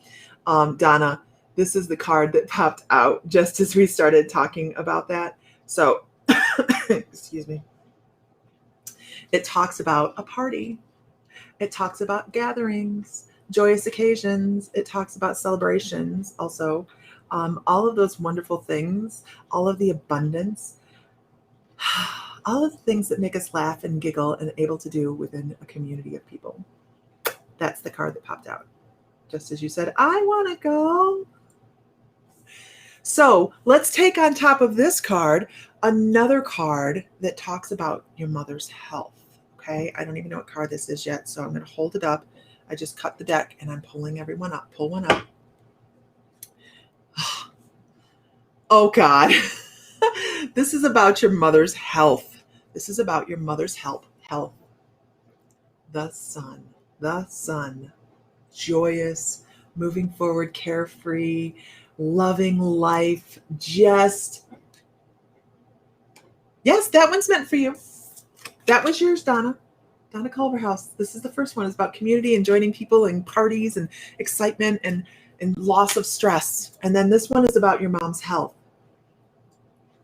Donna, this is the card that popped out just as we started talking about that. So, excuse me. It talks about a party. It talks about gatherings, joyous occasions. It talks about celebrations also. All of those wonderful things, all of the abundance, all of the things that make us laugh and giggle and able to do within a community of people. That's the card that popped out. Just as you said, I want to go. So let's take on top of this card another card that talks about your mother's health. Okay, I don't even know what card this is yet, so I'm going to hold it up. I just cut the deck and I'm pulling everyone up. Pull one up. Oh God, this is about your mother's health. This is about your mother's health. The sun, joyous, moving forward, carefree, loving life. Just, yes, that one's meant for you. That was yours, Donna. Donna Culverhouse. This is the first one. It's about community and joining people and parties and excitement and loss of stress. And then this one is about your mom's health.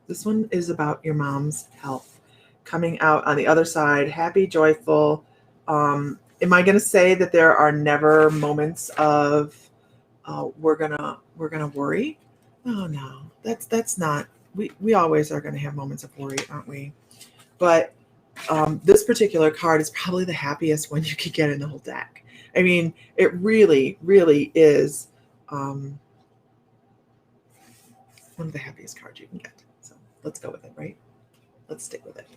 This one is about your mom's health. Coming out on the other side, happy, joyful. Am I going to say that there are never moments of we're gonna worry? Oh no, that's not. We always are going to have moments of worry, aren't we? But this particular card is probably the happiest one you could get in the whole deck. I mean, it really, really is one of the happiest cards you can get. So let's go with it, right? Let's stick with it.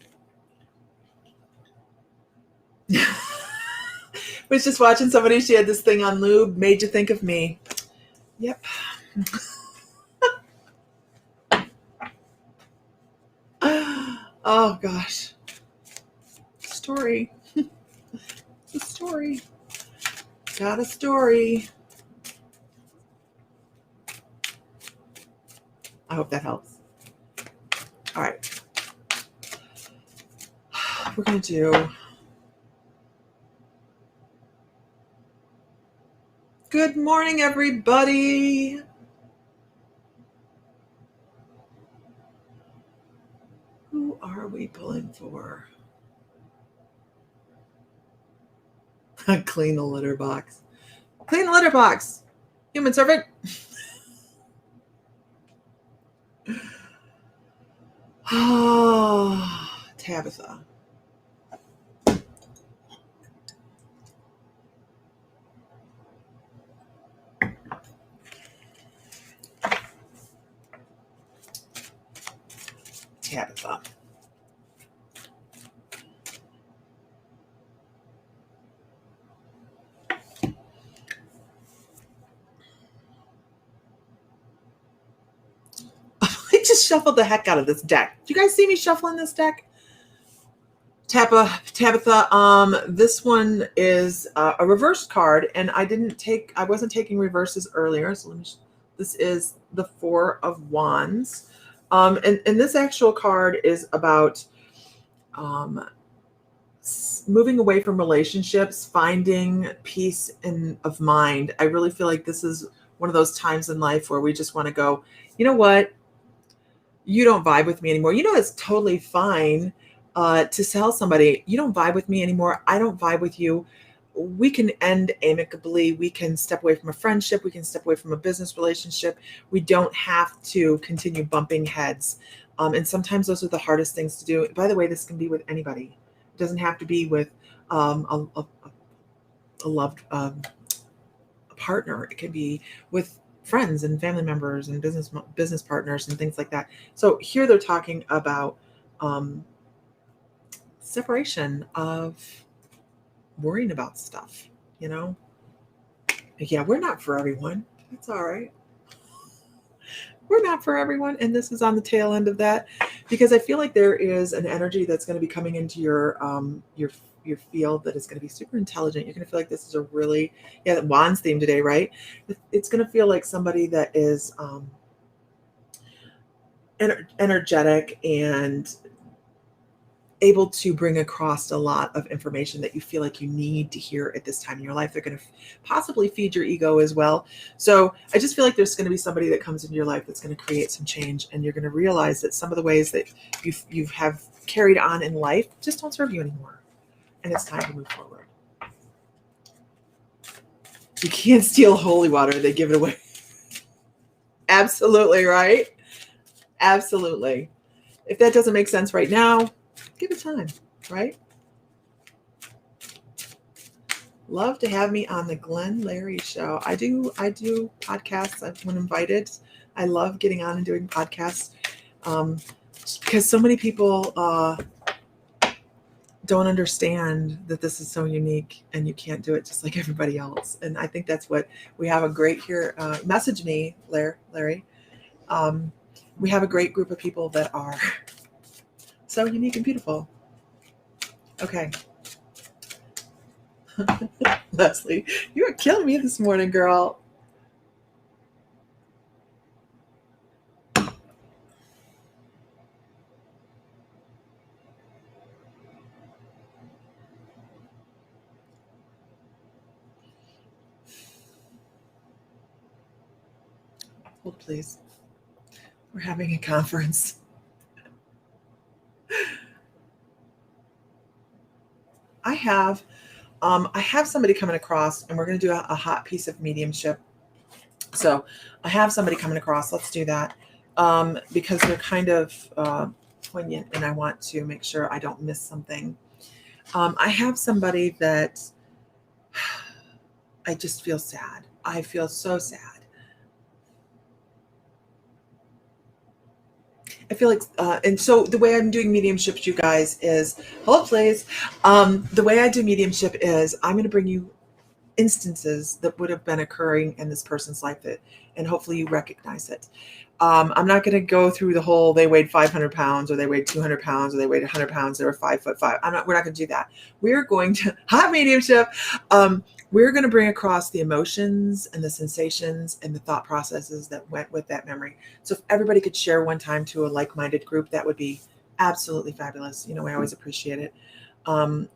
Was just watching somebody, she had this thing on lube, made you think of me. Yep. Oh gosh. Story. It's a story. Got a story. I hope that helps. All right. We're going to do good morning, everybody. Who are we pulling for? Clean the litter box. Clean the litter box. Human servant. Oh, Tabitha. Tabitha. I just shuffled the heck out of this deck. Do you guys see me shuffling this deck? Tabitha, this one is a reverse card, and I wasn't taking reverses earlier, so this is the Four of Wands. And this actual card is about moving away from relationships, finding peace of mind. I really feel like this is one of those times in life where we just want to go, you know what? You don't vibe with me anymore. You know, it's totally fine to tell somebody, you don't vibe with me anymore. I don't vibe with you. We can end amicably. We can step away from a friendship. We can step away from a business relationship. We don't have to continue bumping heads. And sometimes those are the hardest things to do. By the way, this can be with anybody. It doesn't have to be with a loved partner. It can be with friends and family members and business partners and things like that. So here they're talking about separation of worrying about stuff, you know? Yeah, we're not for everyone. That's all right. We're not for everyone. And this is on the tail end of that, because I feel like there is an energy that's going to be coming into your field that is going to be super intelligent. You're going to feel like this is a really, the Wands theme today, right? It's going to feel like somebody that is energetic and able to bring across a lot of information that you feel like you need to hear at this time in your life. They're going to possibly feed your ego as well. So I just feel like there's going to be somebody that comes into your life that's going to create some change, and you're going to realize that some of the ways that you have carried on in life just don't serve you anymore, and it's time to move forward. You can't steal holy water; they give it away. Absolutely right. Absolutely. If that doesn't make sense right now, give it time, right? Love to have me on the Glenn Larry Show. I do podcasts. I've been invited. I love getting on and doing podcasts because so many people don't understand that this is so unique and you can't do it just like everybody else. And I think that's what we have a great here. Message me, Larry. We have a great group of people that are so unique and beautiful. Okay. Leslie, you are killing me this morning, girl. Hold, please. We're having a conference. I have somebody coming across, and we're going to do a hot piece of mediumship. So I have somebody coming across. Let's do that because they're kind of poignant, and I want to make sure I don't miss something. I have somebody that I just feel sad. I feel so sad. I feel like, and so the way I'm doing mediumship, you guys, is hold please. The way I do mediumship is I'm going to bring you instances that would have been occurring in this person's life that, and hopefully you recognize it. I'm not going to go through the whole, they weighed 500 pounds or they weighed 200 pounds or they weighed 100 pounds. They were 5'5". We're not going to do that. We're going to have mediumship. We're going to bring across the emotions and the sensations and the thought processes that went with that memory. So if everybody could share one time to a like-minded group, that would be absolutely fabulous. You know, I always appreciate it.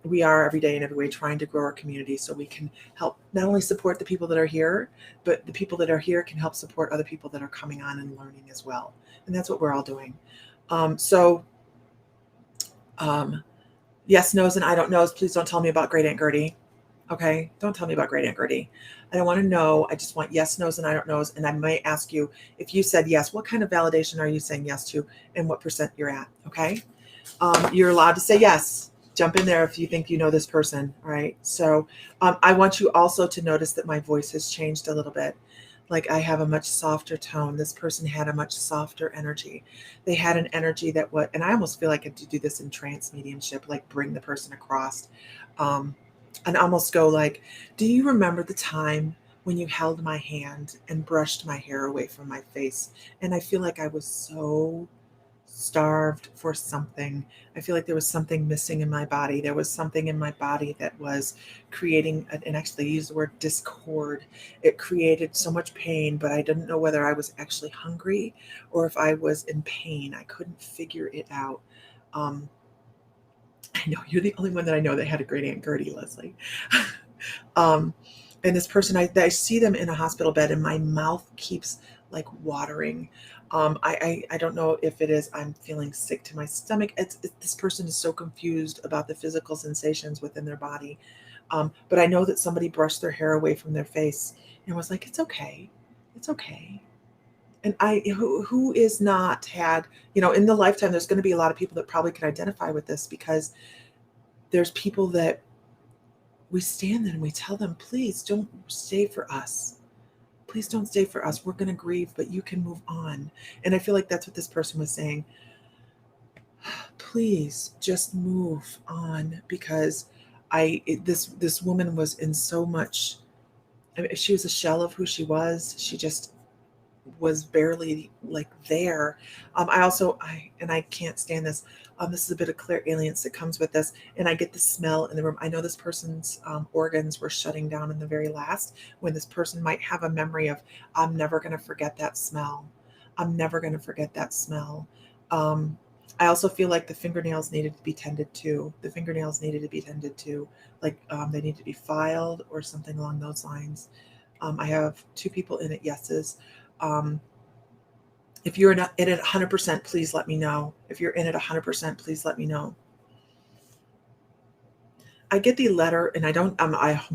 We are every day in every way trying to grow our community so we can help not only support the people that are here, but the people that are here can help support other people that are coming on and learning as well. And that's what we're all doing. Yes, no's, and I don't knows. Please don't tell me about Great Aunt Gertie. Okay, don't tell me about Great Aunt Gertie. I don't want to know. I just want yes, no's, and I don't knows. And I might ask you, if you said yes, what kind of validation are you saying yes to, and what percent you're at? Okay, you're allowed to say yes. Jump in there if you think you know this person. All right. So I want you also to notice that my voice has changed a little bit. Like I have a much softer tone. This person had a much softer energy. They had an energy that and I almost feel like I have to do this in trance mediumship, like bring the person across and almost go like, do you remember the time when you held my hand and brushed my hair away from my face? And I feel like I was so starved for something. I feel like there was something missing in my body. There was something in my body that was creating, and actually use the word discord. It created so much pain, but I didn't know whether I was actually hungry or if I was in pain. I couldn't figure it out. I know you're the only one that I know that had a Great Aunt Gertie, Leslie. And this person, I see them in a hospital bed, and my mouth keeps like watering. I don't know if it is I'm feeling sick to my stomach. This person is so confused about the physical sensations within their body. But I know that somebody brushed their hair away from their face and was like, it's okay. It's okay. And who is not had, in the lifetime, there's going to be a lot of people that probably can identify with this, because there's people that we stand there and we tell them, please don't stay for us. Please don't stay for us. We're going to grieve, but you can move on. And I feel like that's what this person was saying. Please just move on, because this woman was in so much. I mean, she was a shell of who she was. She just was barely like there. I can't stand this. This is a bit of clear aliens that comes with this, and I get the smell in the room. I know this person's organs were shutting down in the very last, when this person might have a memory of, I'm never going to forget that smell. I'm never going to forget that smell. I also feel like the fingernails needed to be tended to. The fingernails needed to be tended to, like they need to be filed or something along those lines. I have 2 people in it yeses. Um, if you're in it 100%, please let me know. If you're in it 100%, please let me know. I get the letter, and I'm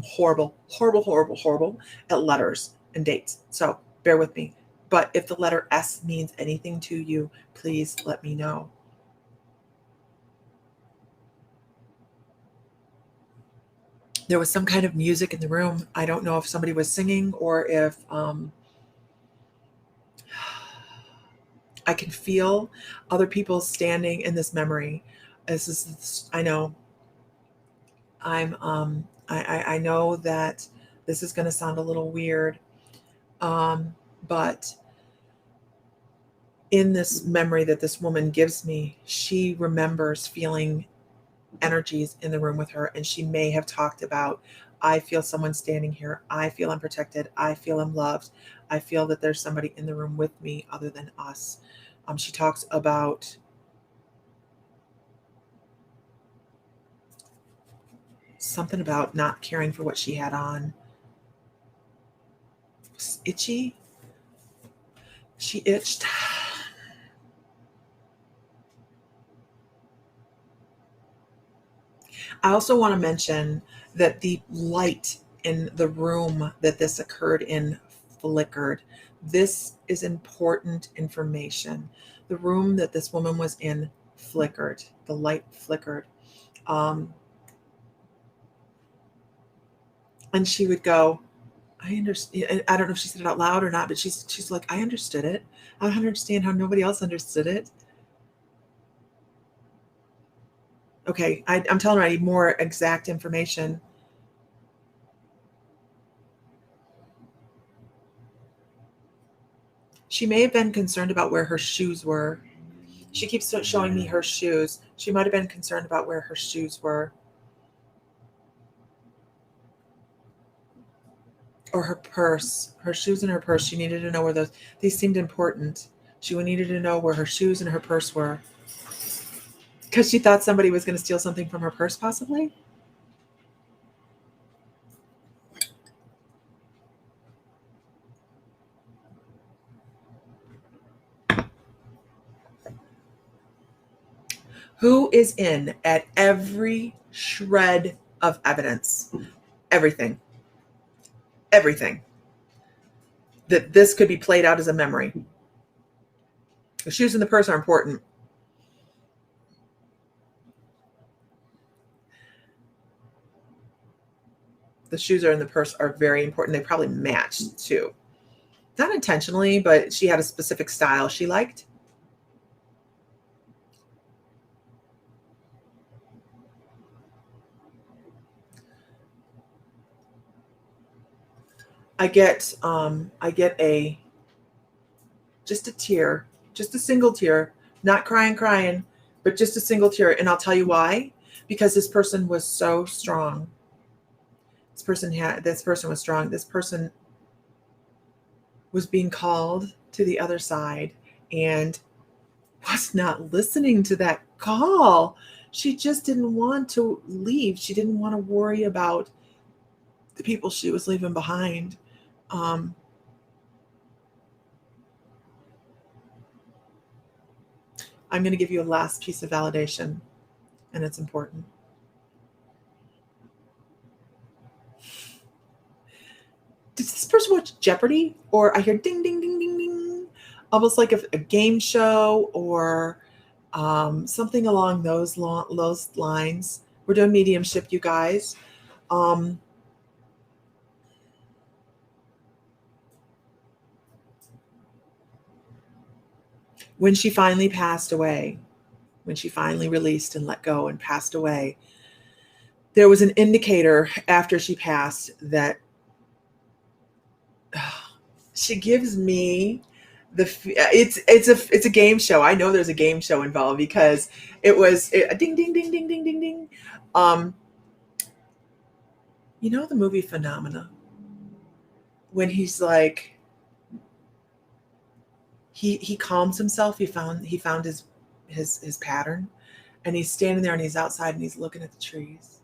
horrible, horrible, horrible, horrible at letters and dates. So bear with me. But if the letter S means anything to you, please let me know. There was some kind of music in the room. I don't know if somebody was singing or if I can feel other people standing in this memory. I know I know that this is going to sound a little weird, but in this memory that this woman gives me, she remembers feeling energies in the room with her, and she may have talked about, I feel someone standing here. I feel I'm protected. I feel I'm loved. I feel that there's somebody in the room with me other than us. She talks about something about not caring for what she had on. Itchy. She itched. I also want to mention that the light in the room that this occurred in flickered. This is important information. The room that this woman was in flickered. The light flickered. And she would go, I understand. I don't know if she said it out loud or not, but she's like, I understood it. I don't understand how nobody else understood it. Okay, I'm telling her I need more exact information. She may have been concerned about where her shoes were. She keeps showing me her shoes. She might have been concerned about where her shoes were. Or her purse. Her shoes and her purse. She needed to know where these seemed important. She needed to know where her shoes and her purse were. Because she thought somebody was going to steal something from her purse, possibly? Who is in at every shred of evidence? Everything. Everything. That this could be played out as a memory. The shoes and the purse are important. The shoes are in the purse are very important. They probably matched too. Not intentionally, but she had a specific style she liked. I get just a tear, just a single tear, not crying, but just a single tear. And I'll tell you why. Because this person was so strong. This person was strong. This person was being called to the other side and was not listening to that call. She just didn't want to leave. She didn't want to worry about the people she was leaving behind. I'm going to give you a last piece of validation, and it's important. Did this person watch Jeopardy? Or I hear ding, ding, ding, ding, ding, almost like a game show or something along those lines. We're doing mediumship, you guys. When she finally passed away, when she finally released and let go and passed away, there was an indicator after she passed that she gives me it's a game show. I know there's a game show involved because it was a ding ding ding ding ding ding ding. You know the movie Phenomena, when he's like he calms himself. He found his pattern, and he's standing there and he's outside and he's looking at the trees.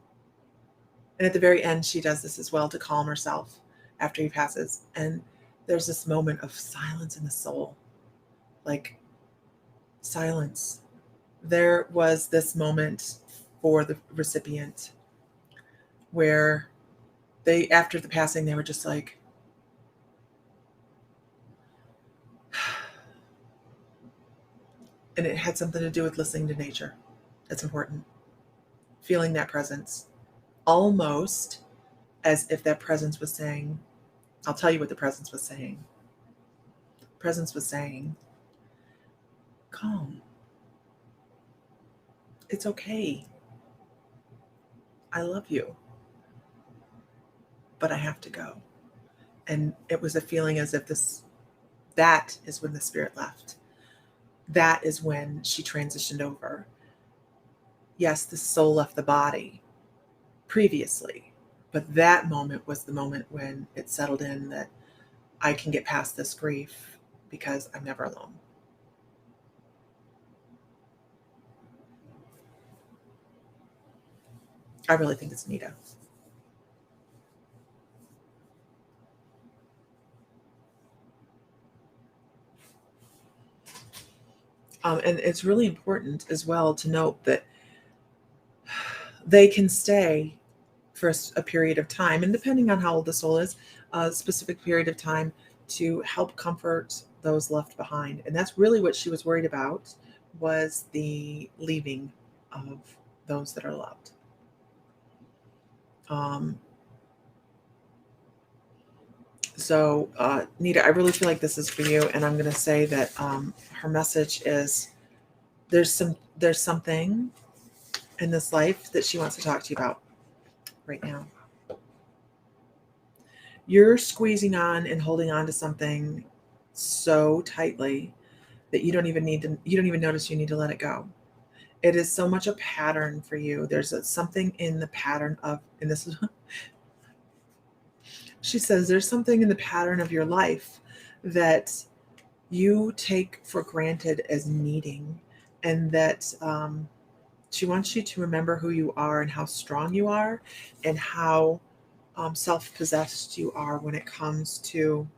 And at the very end, she does this as well to calm herself after he passes. And there's this moment of silence in the soul, like silence. There was this moment for the recipient where they, after the passing, they were just like, and it had something to do with listening to nature. That's important. Feeling that presence, almost as if that presence was saying, I'll tell you what the presence was saying. The presence was saying, calm. It's okay. I love you. But I have to go. And it was a feeling as if that is when the spirit left. That is when she transitioned over. Yes, the soul left the body previously, but that moment was the moment when it settled in that I can get past this grief because I'm never alone. I really think it's Nita. And it's really important as well to note that they can stay for a period of time, and depending on how old the soul is, a specific period of time to help comfort those left behind. And that's really what she was worried about, was the leaving of those that are loved. So Nita, I really feel like this is for you, and I'm going to say that her message is there's something in this life that she wants to talk to you about right now. You're squeezing on and holding on to something so tightly that you don't even notice you need to let it go. It is so much a pattern for you. There's something in the pattern of, and this is, she says, there's something in the pattern of your life that you take for granted as needing, and that she wants you to remember who you are and how strong you are and how self-possessed you are when it comes to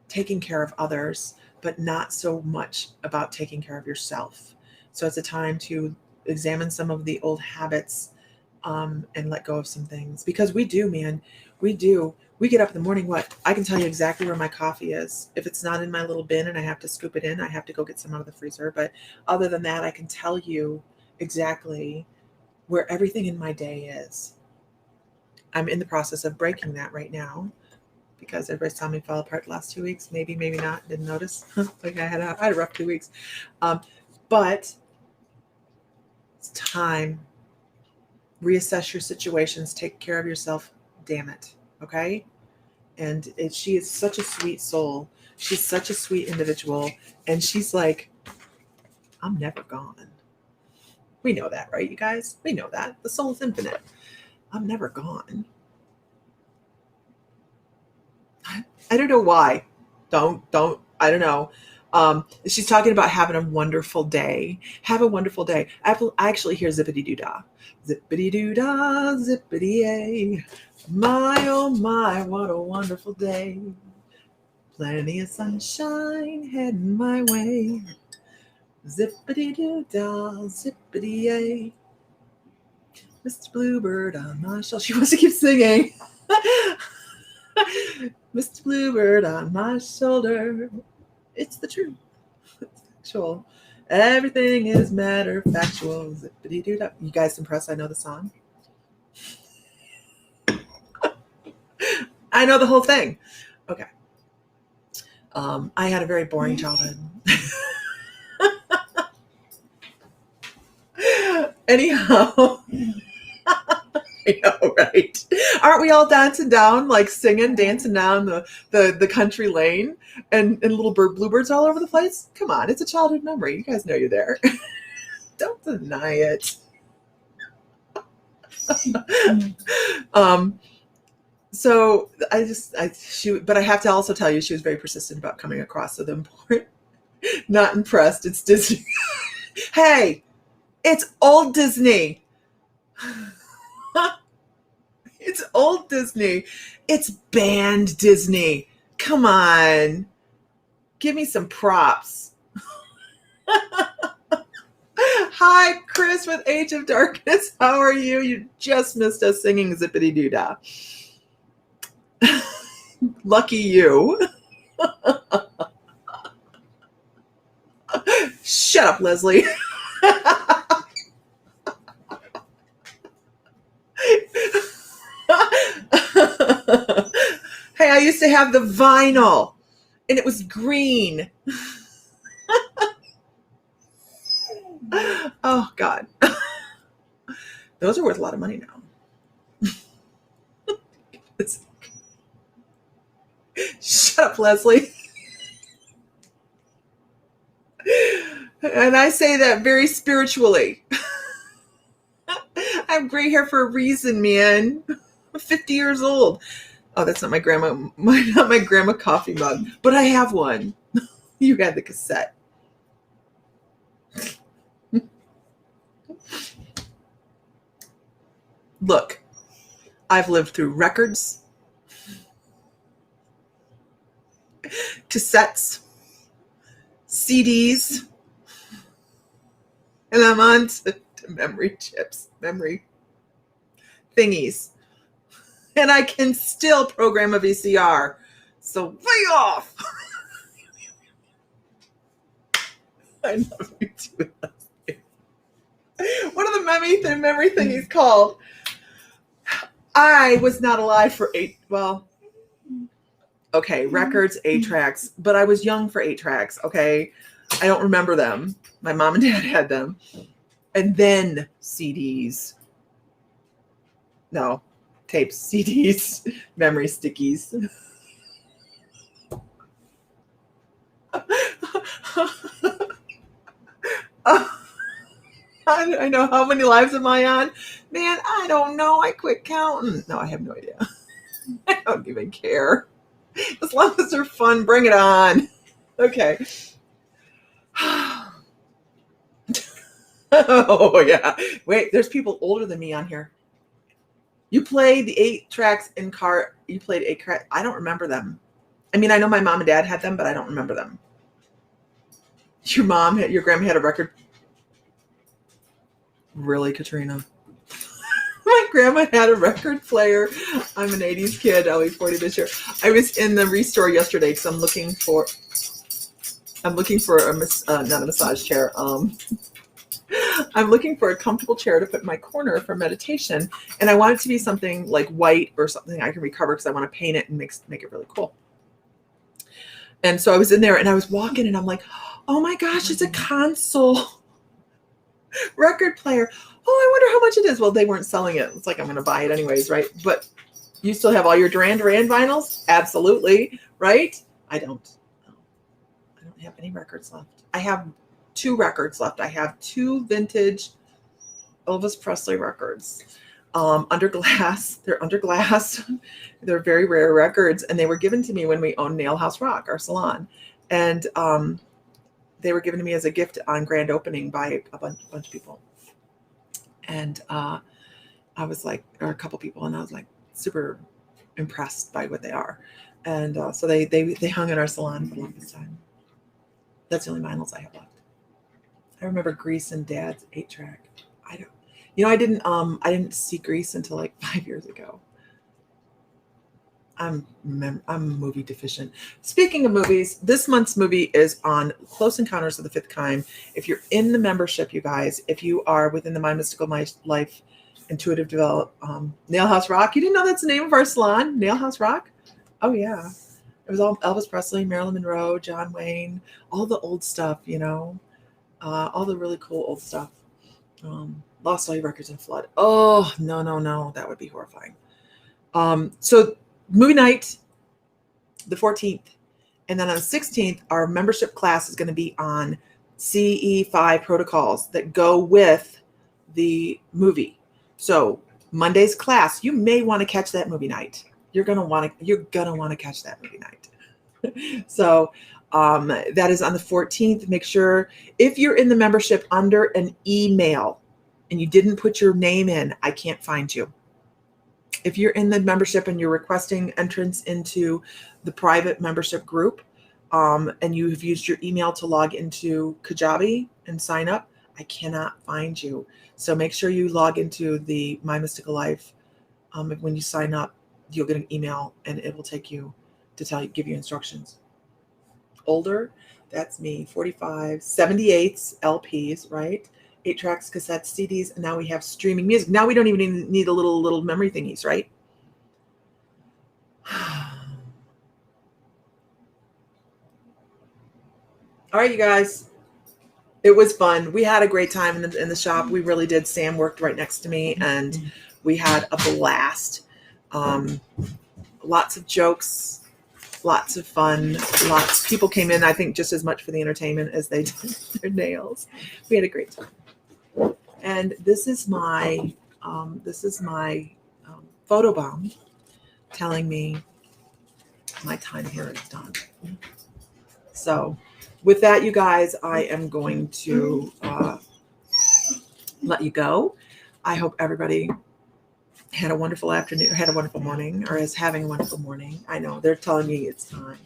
taking care of others, but not so much about taking care of yourself. So it's a time to examine some of the old habits and let go of some things. Because we do, man. We do. We get up in the morning, I can tell you exactly where my coffee is. If it's not in my little bin and I have to scoop it in, I have to go get some out of the freezer. But other than that, I can tell you exactly where everything in my day is. I'm in the process of breaking that right now because everybody saw me fall apart the last 2 weeks. Maybe not. Didn't notice. Like I had a rough 2 weeks. But it's time. Reassess your situations. Take care of yourself. Damn it. Okay? And she is such a sweet soul. She's such a sweet individual. And she's like, I'm never gone. We know that, right, you guys? We know that. The soul is infinite. I'm never gone. I don't know why. I don't know. She's talking about having a wonderful day. Have a wonderful day. I actually hear zippity-doo-dah. Zippity-doo-dah, zippity-yay. My, oh my, what a wonderful day. Plenty of sunshine heading my way. Zippity-doo-dah, zippity-yay. Mr. Bluebird on my shoulder. She wants to keep singing. Mr. Bluebird on my shoulder. It's the truth. It's factual. Everything is matter factual. Zippity-doo-dah. You guys impressed? I know the song. I know the whole thing. Okay. I had a very boring childhood. Anyhow. I know, right? Aren't we all dancing down, like singing, dancing down the country lane, and little bluebirds all over the place? Come on, it's a childhood memory. You guys know you're there. Don't deny it. So but I have to also tell you, she was very persistent about coming across. So the important Not impressed. It's Disney. Hey, it's old Disney. It's old Disney. It's banned Disney. Come on. Give me some props. Hi, Chris with Age of Darkness. How are you? You just missed us singing Zippity Doo Dah. Lucky you. Shut up, Leslie. Hey, I used to have the vinyl, and it was green. Oh, God. Those are worth a lot of money now. Shut up, Leslie. And I say that very spiritually. I have gray hair for a reason, man. I'm 50 years old. Oh, that's not my grandma, not my grandma coffee mug, but I have one. You had the cassette. Look, I've lived through records, cassettes, CDs, and I'm on to memory chips, memory thingies. And I can still program a VCR. So way off. I love you too. What are the memory thingies called? I was not alive for records, 8-tracks, but I was young for 8-tracks, okay? I don't remember them. My mom and dad had them. And then CDs. No, tapes, CDs, memory stickies. I know. How many lives am I on? Man, I don't know. I quit counting. No, I have no idea. I don't even care. As long as they're fun, bring it on. Okay. Oh, yeah. Wait, there's people older than me on here. You played the 8-tracks in car. You played 8-track. I don't remember them. I mean, I know my mom and dad had them, but I don't remember them. Your grandma had a record. Really, Katrina? My grandma had a record player. I'm an 80s kid. I'll be 40 this year. I was in the Restore yesterday because I'm looking for not a massage chair. I'm looking for a comfortable chair to put in my corner for meditation, and I want it to be something like white or something I can recover because I want to paint it and make it really cool. And so I was in there and I was walking and I'm like, oh my gosh, it's a console record player. Oh, I wonder how much it is. Well, they weren't selling it. It's like, I'm going to buy it anyways, right? But you still have all your Duran Duran vinyls? Absolutely, right? I don't have any records left. I have 2 records left. I have 2 vintage Elvis Presley records under glass. They're under glass. They're very rare records, and they were given to me when we owned Nail House Rock, our salon. And they were given to me as a gift on grand opening by a bunch of people. And I was like, or a couple people, and I was like super impressed by what they are. And so they hung in our salon for the longest time. That's the only vinyls I have left. I remember Grease and Dad's 8-track. I didn't see Grease until like 5 years ago. I'm movie deficient. Speaking of movies, this month's movie is on Close Encounters of the Fifth Kind. If you're in the membership, you guys, if you are within the My Mystical Life Intuitive Develop Nail House Rock, you didn't know that's the name of our salon, Nail House Rock? Oh yeah, it was all Elvis Presley, Marilyn Monroe, John Wayne, all the old stuff, all the really cool old stuff. Lost all your records in flood. Oh no, that would be horrifying. So movie night, the 14th. And then on the 16th, our membership class is going to be on CE5 protocols that go with the movie. So Monday's class, you may want to catch that movie night. You're going to want to catch that movie night. So That is on the 14th. Make sure if you're in the membership under an email and you didn't put your name in, I can't find you. If you're in the membership and you're requesting entrance into the private membership group, and you have used your email to log into Kajabi and sign up, I cannot find you. So make sure you log into the My Mystical Life. When you sign up, you'll get an email and it will take you to give you instructions. Older, that's me, 45, 78s, LPs, right? 8 tracks, cassettes, CDs, and now we have streaming music. Now we don't even need a little memory thingies, right? All right, you guys. It was fun. We had a great time in the shop. We really did. Sam worked right next to me, and we had a blast. Lots of jokes, lots of fun. People came in, I think, just as much for the entertainment as they did their nails. We had a great time. And this is my photobomb telling me my time here is done. So with that, you guys, I am going to let you go. I hope everybody had a wonderful afternoon, had a wonderful morning, or is having a wonderful morning. I know they're telling me it's time.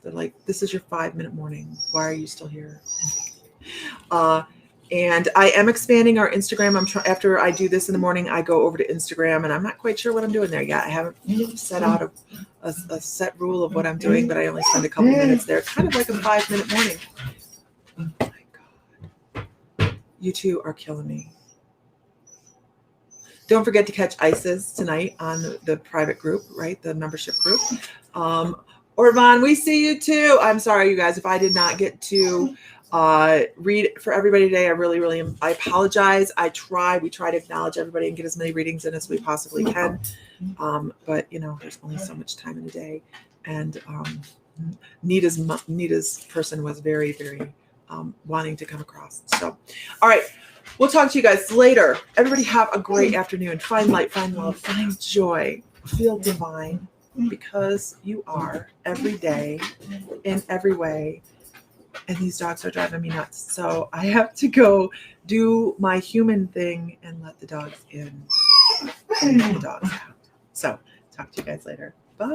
They're like, this is your 5-minute morning. Why are you still here? And I am expanding our Instagram. After I do this in the morning, I go over to Instagram, and I'm not quite sure what I'm doing there yet. I haven't set out a set rule of what I'm doing, but I only spend a couple minutes there. It's kind of like a 5-minute morning. Oh my God. You two are killing me. Don't forget to catch Isis tonight on the private group, right? The membership group. Orvon, we see you too. I'm sorry, you guys, if I did not get to read for everybody today. I apologize. We try to acknowledge everybody and get as many readings in as we possibly can. But there's only so much time in a day. And Nita's person was very, very wanting to come across. So, all right. We'll talk to you guys later. Everybody have a great afternoon. Find light, find love, find joy, feel divine, because you are every day in every way. And these dogs are driving me nuts. So I have to go do my human thing and let the dogs in and let the dogs out. So talk to you guys later. Bye.